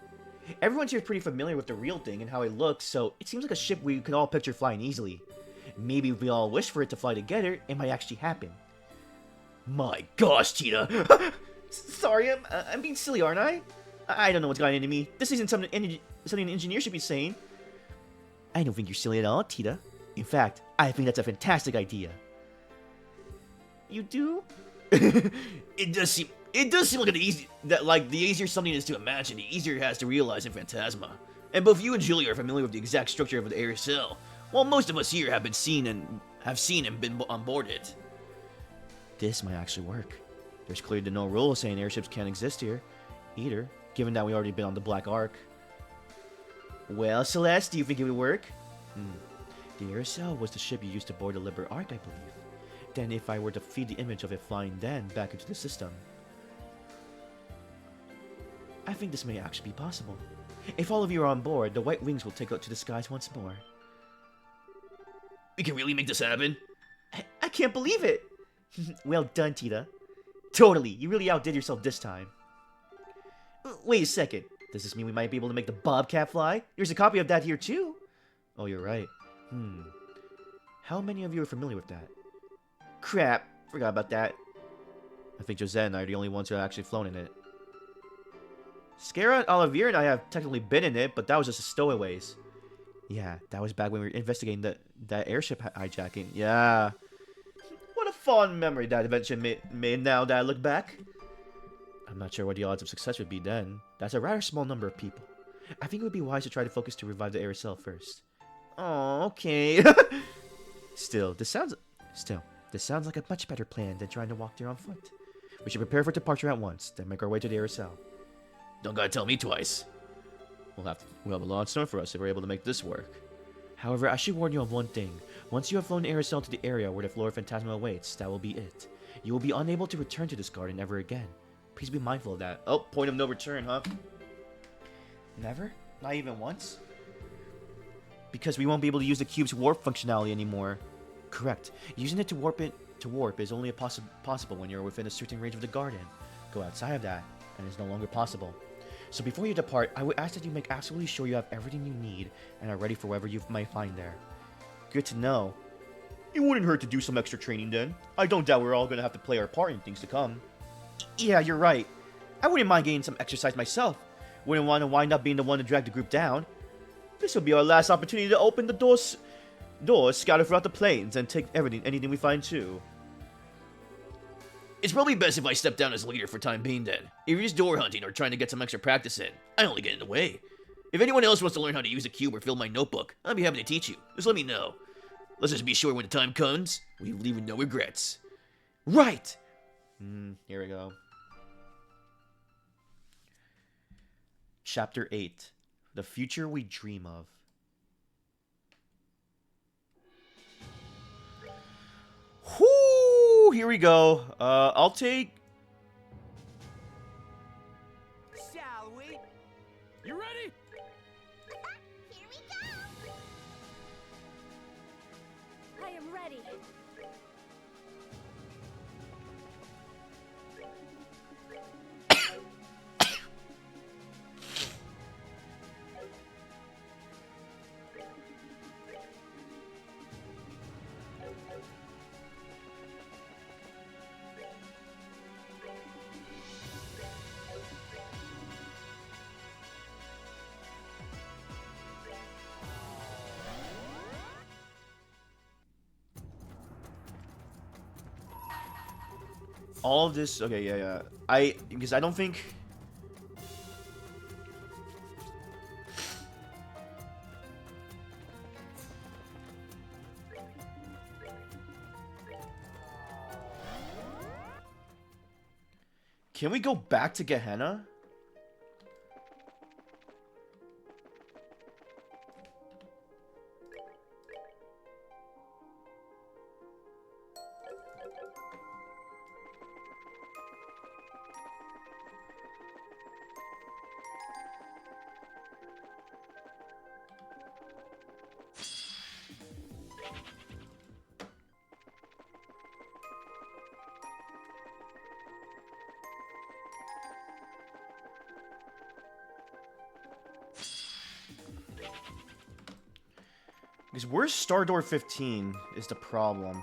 Everyone's here pretty familiar with the real thing and how it looks, so it seems like a ship we could all picture flying easily. Maybe if we all wish for it to fly together, it might actually happen. My gosh, Cheetah! Sorry, I'm being silly, aren't I? I don't know what's gotten into me. This isn't something an engineer should be saying. I don't think you're silly at all, Cheetah. In fact, I think that's a fantastic idea. You do? It does seem like the easier something is to imagine, the easier it has to realize in Phantasma. And both you and Julie are familiar with the exact structure of the aerosol, while most of us here have seen and been on board it. This might actually work. There's clearly no rule saying airships can't exist here, either, given that we already been on the Black Ark. Well, Celeste, do you think it would work? The aerosol was the ship you used to board the Liber Ark, I believe. Then if I were to feed the image of it flying then back into the system, I think this may actually be possible. If all of you are on board, the White Wings will take out to the skies once more. We can really make this happen? I can't believe it! Well done, Tita. Totally, you really outdid yourself this time. Wait a second. Does this mean we might be able to make the Bobcat fly? There's a copy of that here too. Oh, you're right. How many of you are familiar with that? Crap, forgot about that. I think Jose and I are the only ones who have actually flown in it. Scara, Olivier, and I have technically been in it, but that was just a stowaways. Yeah, that was back when we were investigating that airship hijacking. Yeah. What a fond memory that adventure made now that I look back. I'm not sure what the odds of success would be then. That's a rather small number of people. I think it would be wise to try to focus to revive the aerosol first. Oh, okay. Still, this sounds like a much better plan than trying to walk there on foot. We should prepare for departure at once, then make our way to the aerosol. Don't gotta tell me twice. We'll have a lot of snow for us if we're able to make this work. However, I should warn you of one thing. Once you have flown the aerosol to the area where the Flora Phantasma awaits, that will be it. You will be unable to return to this garden ever again. Please be mindful of that. Oh, point of no return, huh? Never? Not even once? Because we won't be able to use the cube's warp functionality anymore. Correct. Using it to warp is only possible when you're within a certain range of the garden. Go outside of that, and it's no longer possible. So before you depart, I would ask that you make absolutely sure you have everything you need and are ready for whatever you might find there. Good to know. It wouldn't hurt to do some extra training then. I don't doubt we're all gonna have to play our part in things to come. Yeah, you're right. I wouldn't mind getting some exercise myself. Wouldn't want to wind up being the one to drag the group down. This will be our last opportunity to open the doors scattered throughout the plains and take anything we find too. It's probably best if I step down as leader for time being then. If you're just door hunting or trying to get some extra practice in, I only get in the way. If anyone else wants to learn how to use a cube or fill my notebook, I'd be happy to teach you. Just let me know. Let's just be sure when the time comes, we leave with no regrets. Right! Here we go. Chapter 8. The Future We Dream of. Whoo! Here we go. I'll take... Shall we? You ready? Here we go! I am ready. All of this... Okay, yeah. Because I don't think... Can we go back to Gehenna? Because where's Star Door 15 is the problem.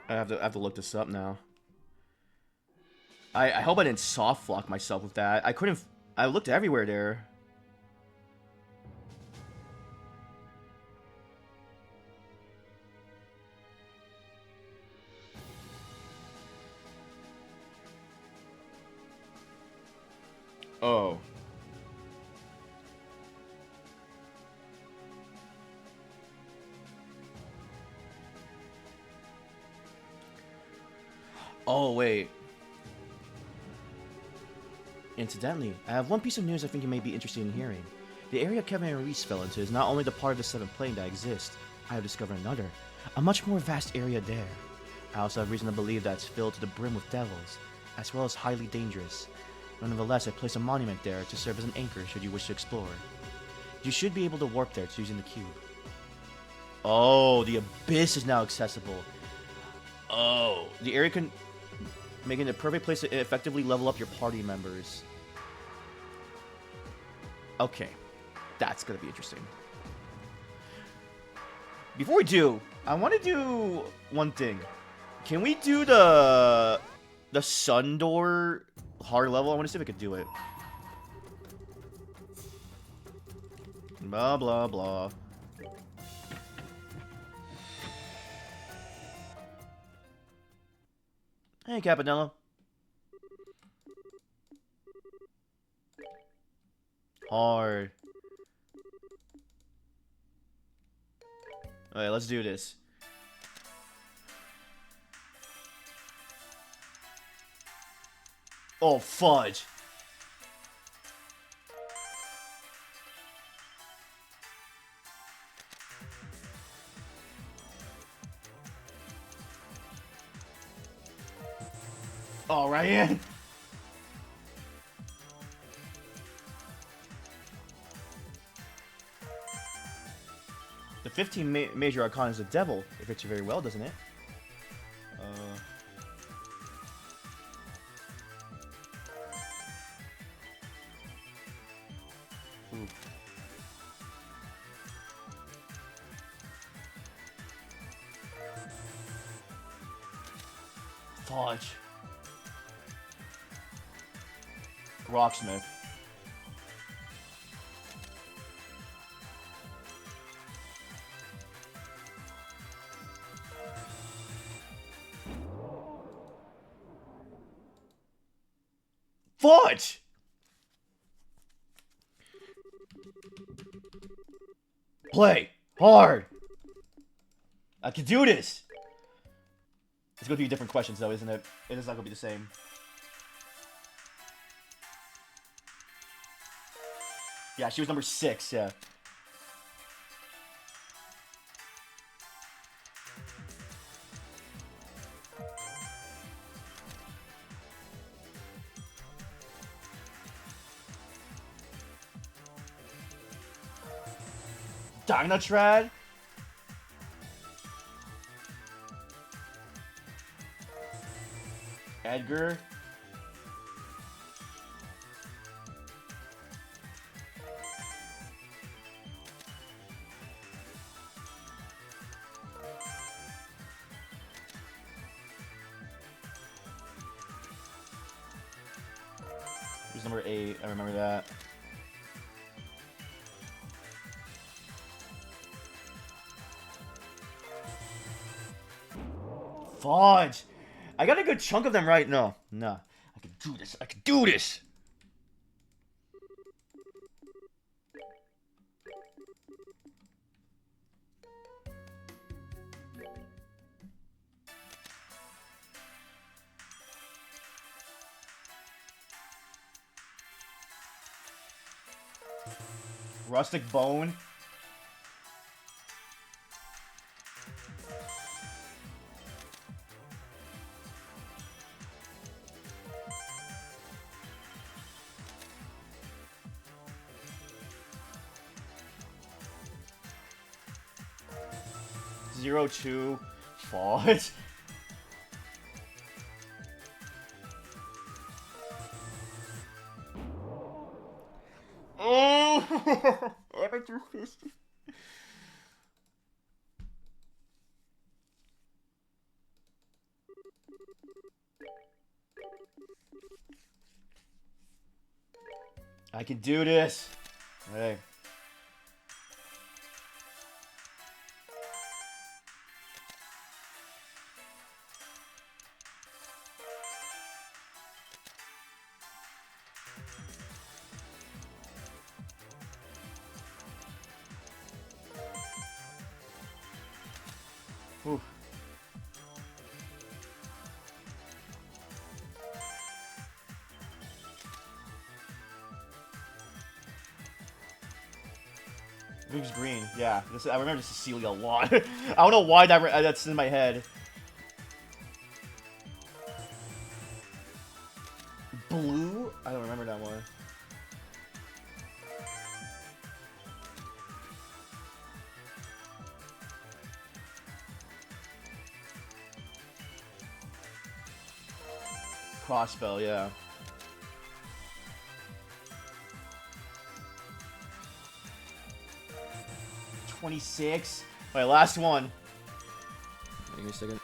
I have to look this up now. I hope I didn't soft lock myself with that. I looked everywhere there. Oh. Oh, wait. Incidentally, I have one piece of news I think you may be interested in hearing. The area Kevin and Reese fell into is not only the part of the seventh plane that exists, I have discovered another, a much more vast area there. I also have reason to believe that it's filled to the brim with devils, as well as highly dangerous. Nonetheless, I place a monument there to serve as an anchor should you wish to explore. You should be able to warp there using the cube. Oh, the abyss is now accessible. Oh, the area can making it a perfect place to effectively level up your party members. Okay, that's gonna be interesting. Before we do, I want to do one thing. Can we do the sun door hard level? I want to see if I could do it. Blah blah blah. Hey, Caponello. Hard. Alright, let's do this. Oh, fudge. Oh, Ryan. The 15 major arcana is the devil. It fits you very well, doesn't it? Ooh. Fudge. Rocksmith. Fudge! Play hard! I can do this! It's gonna be different questions though, isn't it? It is not gonna be the same. Yeah, she was number 6, yeah. Dynatrad? Edgar? He was number 8, I remember that. Fudge! I got a good chunk of them right now. No. I can do this. I can do this! Rustic Bone? Zero 2 Fudge. Oh! Amateur fist. I can do this. Hey. Whew. Moves green. Yeah, I remember Cecilia a lot. I don't know why that's in my head. Blue? I don't remember that one. Crossbow, yeah. 26. Alright, last one. Give me a second.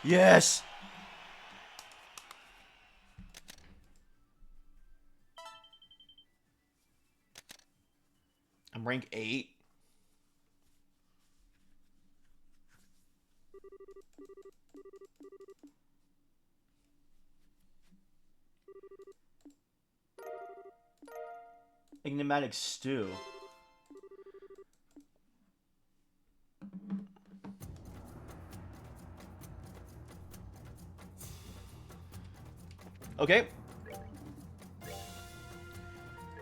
Yes! I'm rank 8. Enigmatic stew. Okay.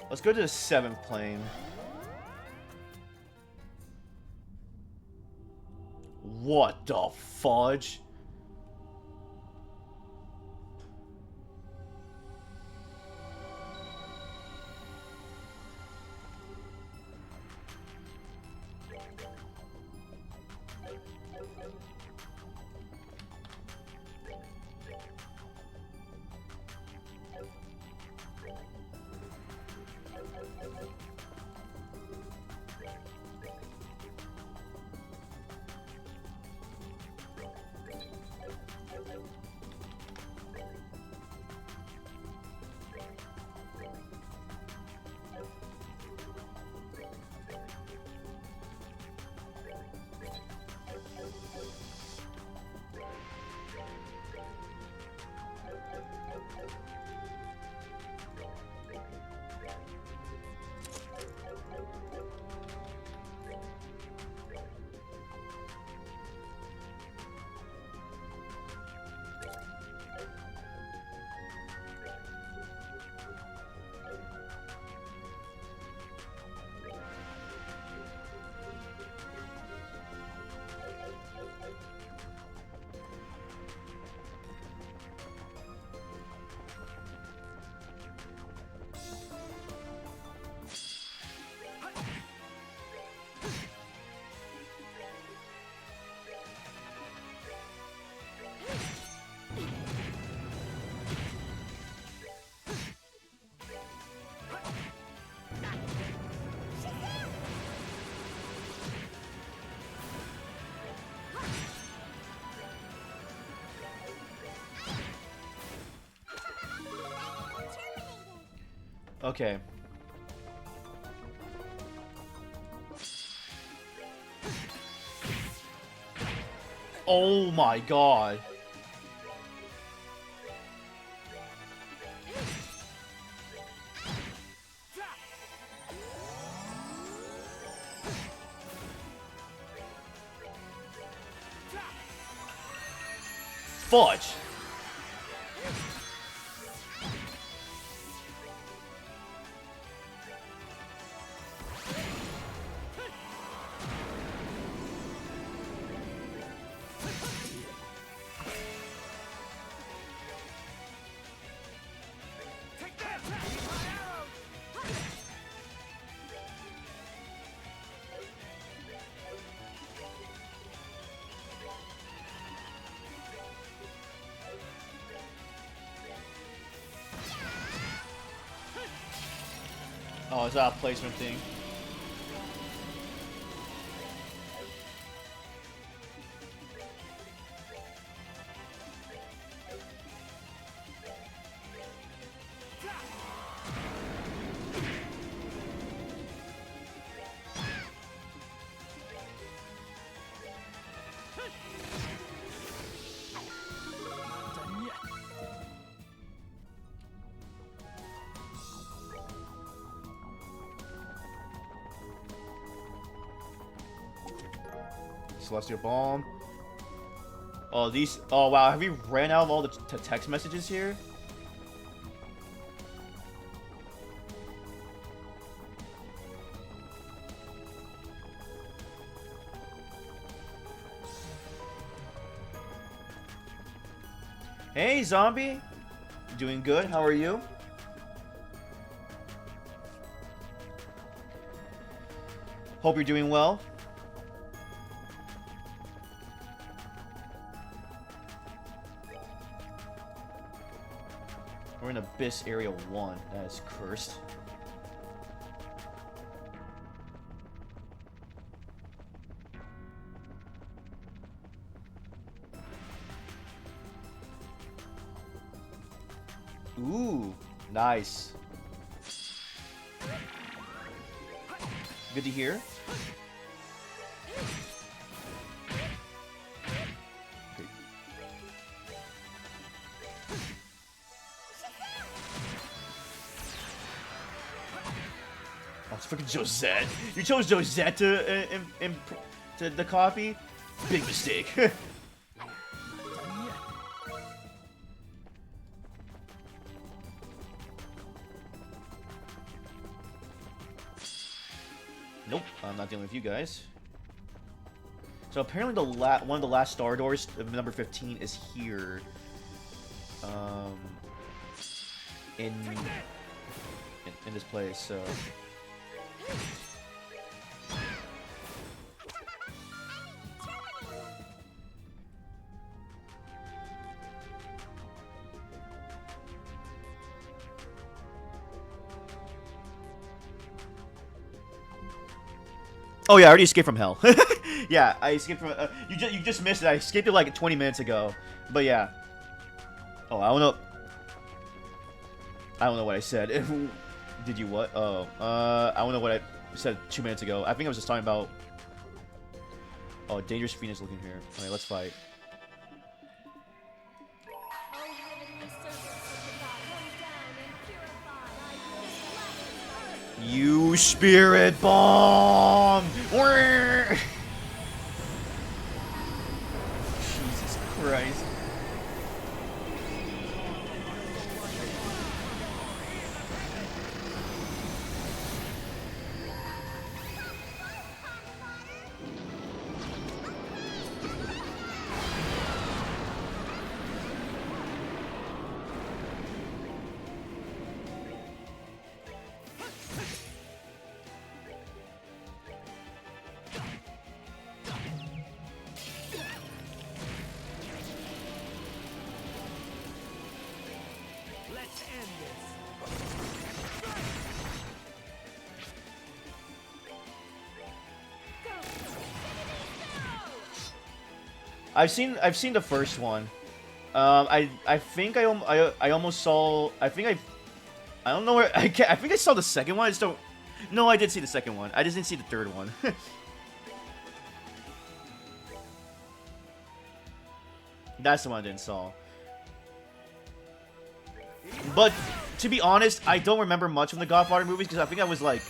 Let's go to the 7th plane. What the fudge? Okay. Oh my god. Fudge. it's a placement thing. Done yet. Celestial Bomb. Oh, these. Oh, wow. Have we ran out of all the text messages here? Hey, zombie. Doing good. How are you? Hope you're doing well. We're in Abyss Area 1. That is cursed. Ooh, nice. Good to hear. Okay. Oh, it's freaking Josette. You chose Josette to the copy? Big mistake. Done yet. Nope, I'm not dealing with you guys. So apparently the one of the last star doors of number 15 is here. In this place, so. Oh yeah, I already escaped from hell. Yeah, I escaped from. You just missed it. I escaped it like 20 minutes ago. But yeah. Oh, I don't know. I don't know what I said. Did you what? Oh, I don't know what I said 2 minutes ago. I think I was just talking about. Oh, dangerous Phoenix looking here. Okay, let's fight. O heavenly servants of the god, come down and purify this blackened earth. You spirit bomb! Jesus Christ. Let's end this. I've seen the first one. I think I almost saw. I don't know where I think I saw the second one. I just don't. No, I did see the second one. I just didn't see the third one. That's the one I didn't saw. But to be honest, I don't remember much from the Godfather movies because I think I was like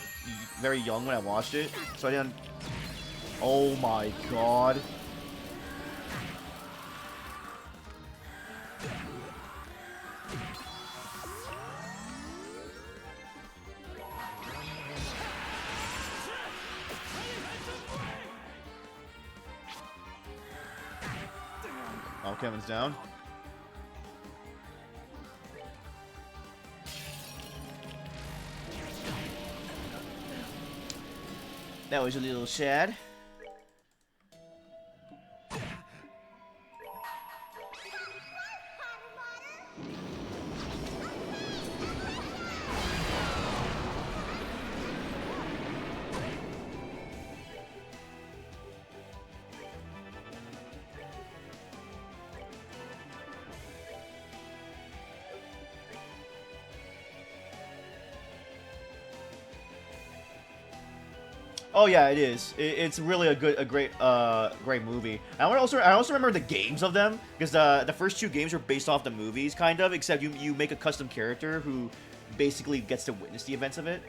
very young when I watched it, so I didn't. Oh my god. Oh, Kevin's down. That was a little sad. Oh yeah, it is. It's really great movie. I also remember the games of them because the first two games were based off the movies, kind of, except you make a custom character who basically gets to witness the events of it.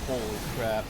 Holy crap.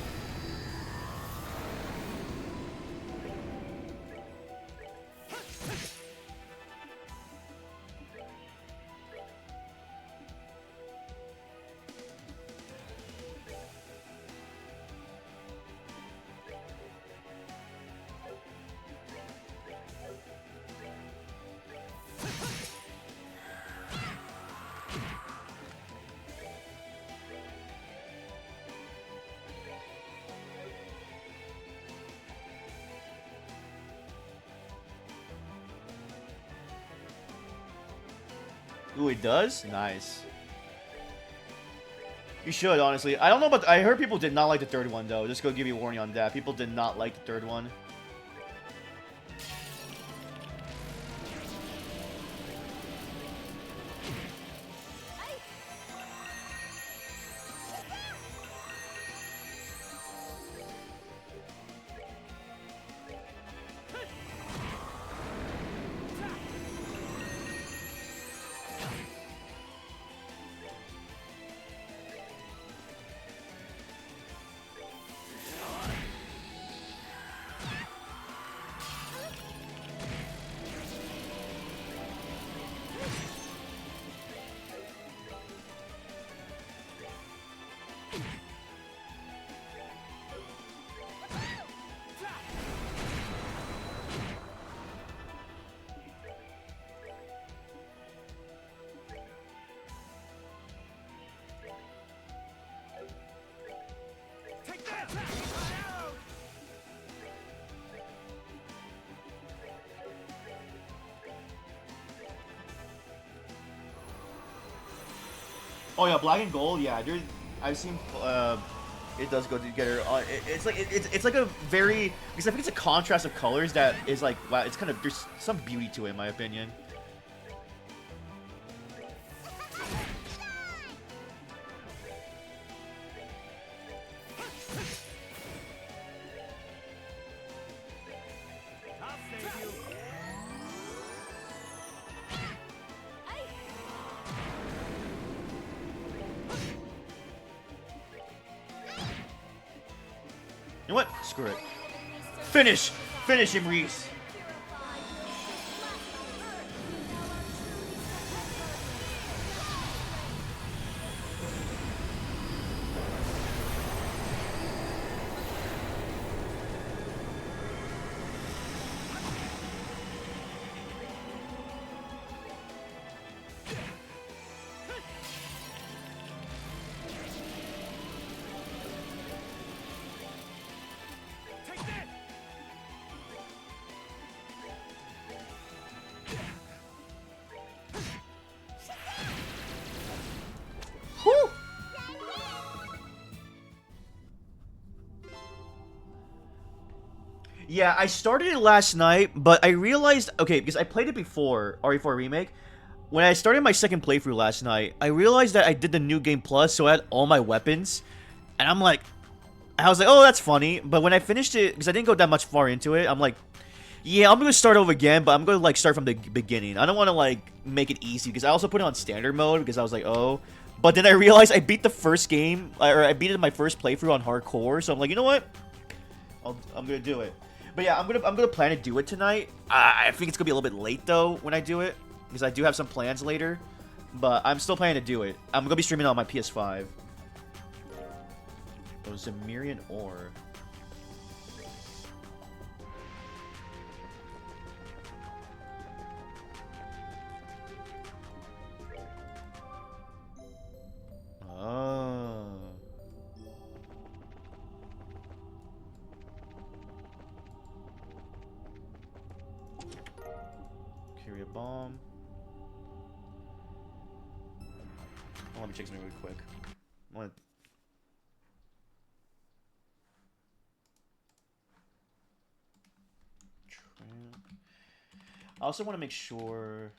Ooh, it does? Nice. You should, honestly. I don't know about... I heard people did not like the third one, though. Just go give you a warning on that. People did not like the third one. Take that! Oh yeah, black and gold. Yeah, I've seen. It does go together. It's like a very, because I think it's a contrast of colors that is like, wow. It's kind of, there's some beauty to it, in my opinion. I'll save you. You know what? Screw it. Finish him, Reese. Take that! Whew. Yeah, I started it last night, but I realized, okay, because I played it before, RE4 Remake. When I started my second playthrough last night, I realized that I did the New Game Plus, so I had all my weapons. And I was like, oh, that's funny. But when I finished it, because I didn't go that much far into it, I'm like, yeah, I'm going to start over again, but I'm going to, like, start from the beginning. I don't want to, like, make it easy, because I also put it on standard mode, because I was like, oh. But then I realized I beat the first game, or I beat it in my first playthrough on hardcore, so I'm like, you know what? I'm going to do it. But yeah, I'm gonna plan to do it tonight. I think it's gonna be a little bit late though when I do it, because I do have some plans later. But I'm still planning to do it. I'm gonna be streaming on my PS5. Oh, Zemirian Ore. Oh. nuclear bomb. Oh, let me check something really quick. What? I also want to make sure.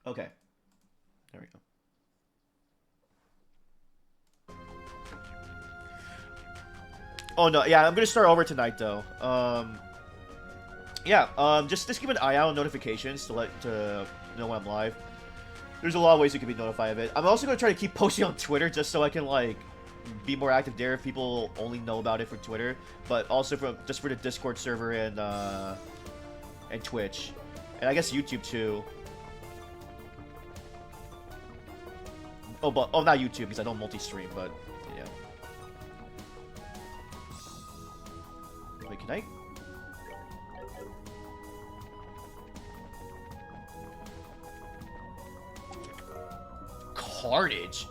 Okay. There we go. Oh no, yeah, I'm gonna start over tonight though. Yeah, just keep an eye out on notifications to know when I'm live. There's a lot of ways you can be notified of it. I'm also gonna try to keep posting on Twitter just so I can like be more active there if people only know about it from Twitter, but also for the Discord server and Twitch, and I guess YouTube too. Oh, but not YouTube because I don't multi-stream, but yeah. Wait, can I? Carnage?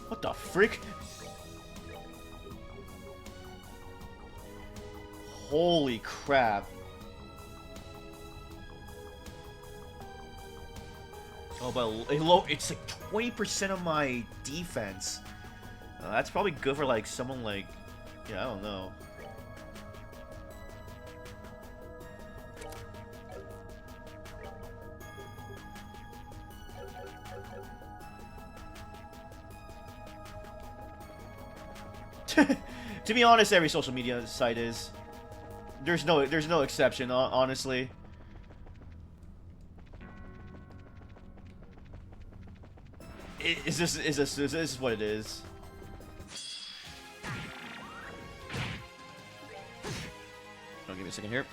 What the frick? Holy crap. Oh, but it's like 20% of my defense. That's probably good for like someone like, yeah, I don't know. To be honest, every social media site is. There's no exception, honestly. Is this what it is? Oh, give me a second here.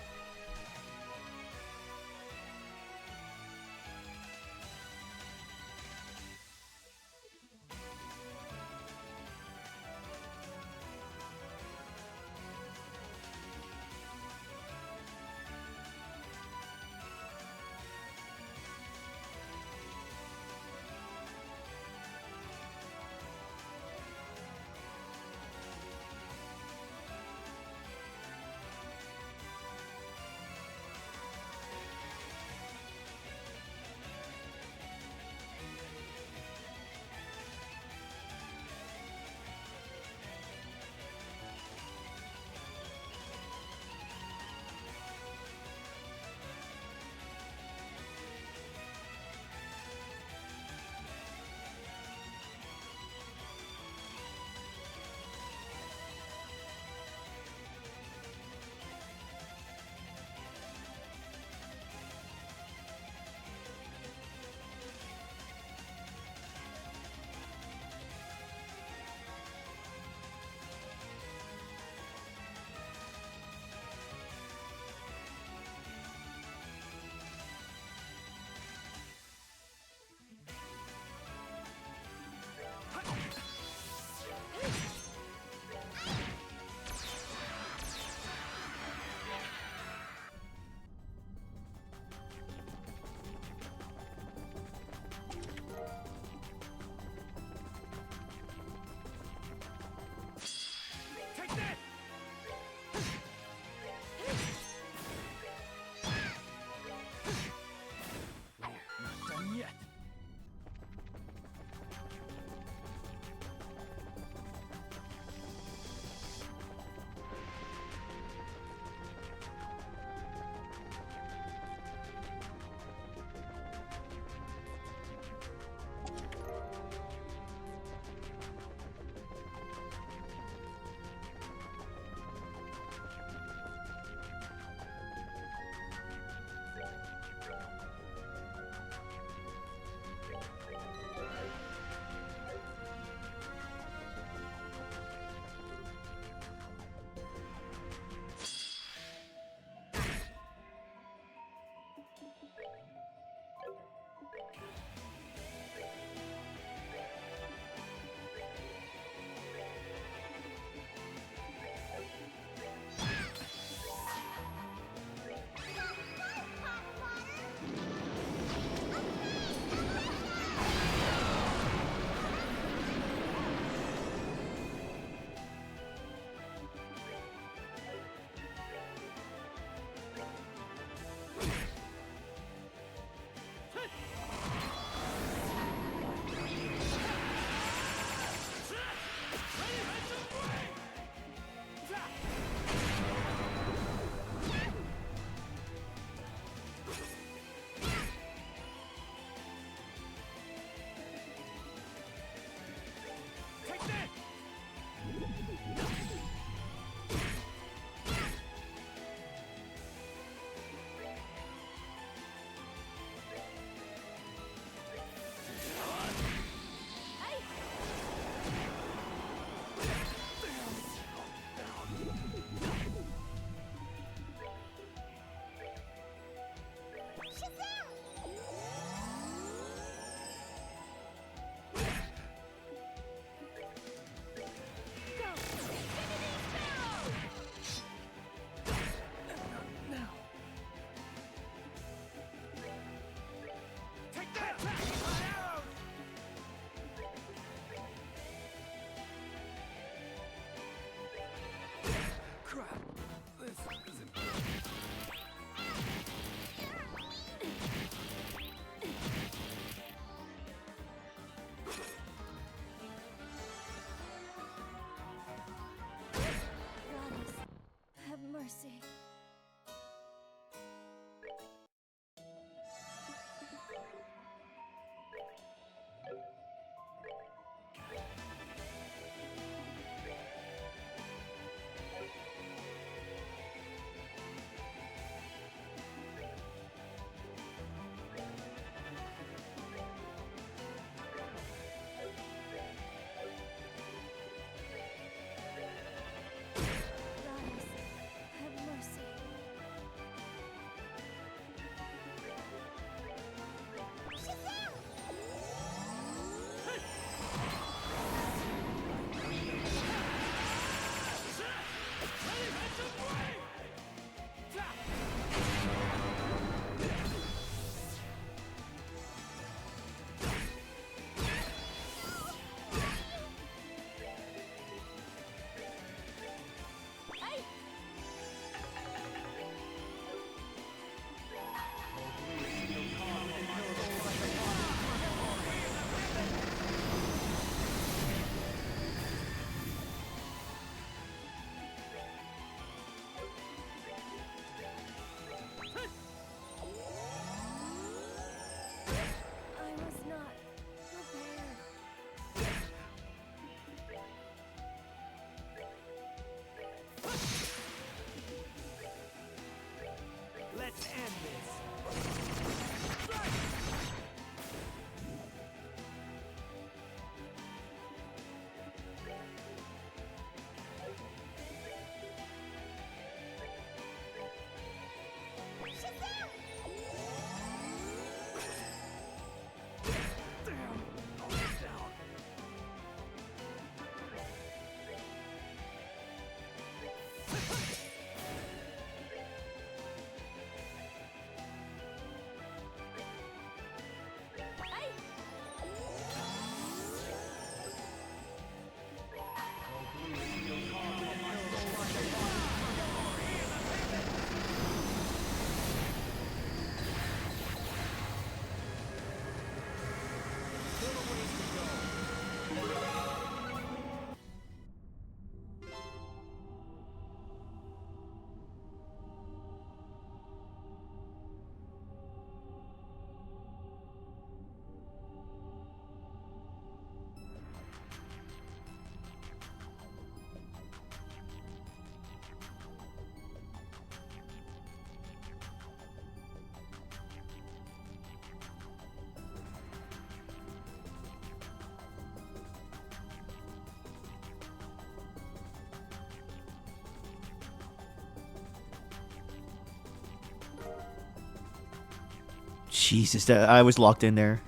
Jesus, I was locked in there.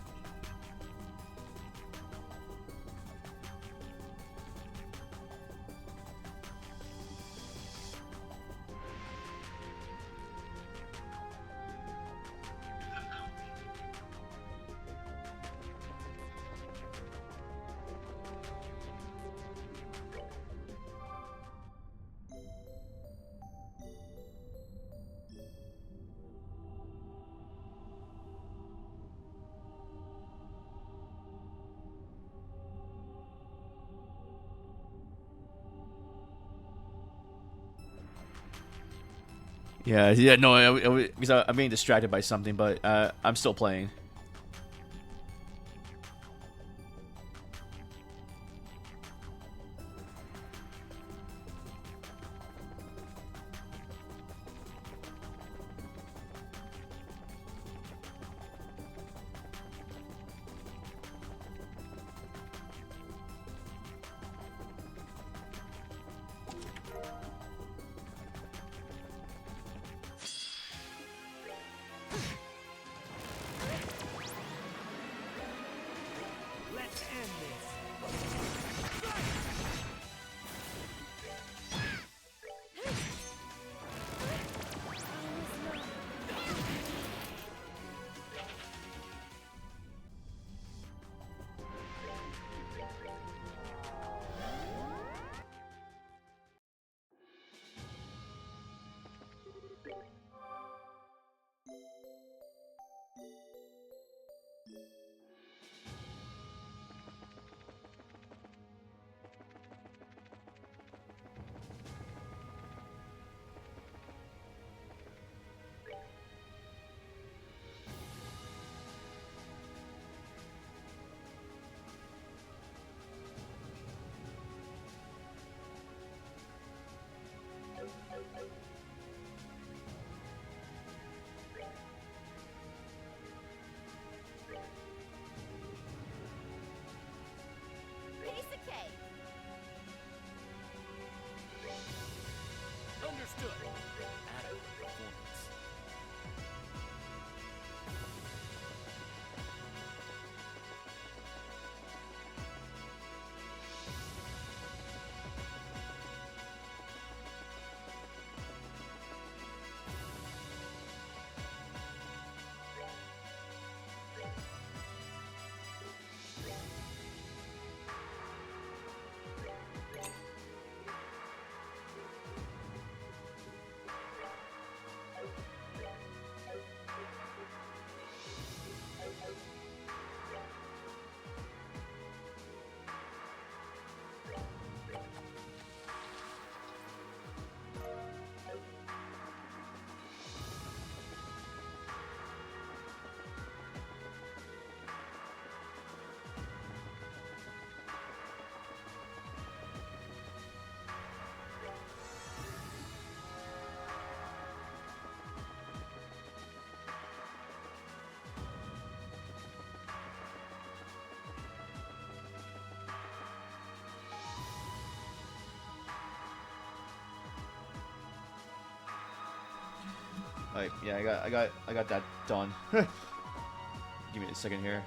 Yeah, no, because I'm being distracted by something, but I'm still playing. Let's end this. Piece of cake. Understood. Adequate performance. Alright, yeah, I got that done. Give me a second here.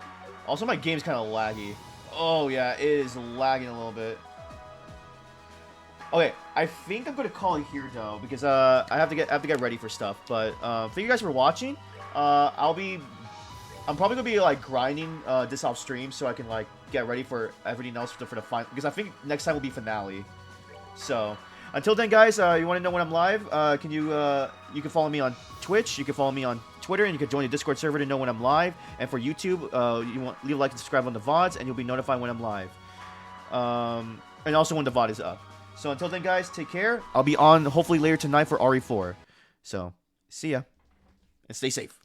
Also, my game's kind of laggy. Oh yeah, it is lagging a little bit. Okay, I think I'm gonna call it here though, because I have to get ready for stuff. But thank you guys for watching. I'm probably gonna be like grinding this off stream so I can like get ready for everything else for the final, because I think next time will be finale. So until then, guys, you want to know when I'm live? You can follow me on Twitch, you can follow me on Twitter, and you can join the Discord server to know when I'm live. And for YouTube, leave a like and subscribe on the VODs, and you'll be notified when I'm live. And also when the VOD is up. So until then, guys, take care. I'll be on hopefully later tonight for RE4. So see ya and stay safe.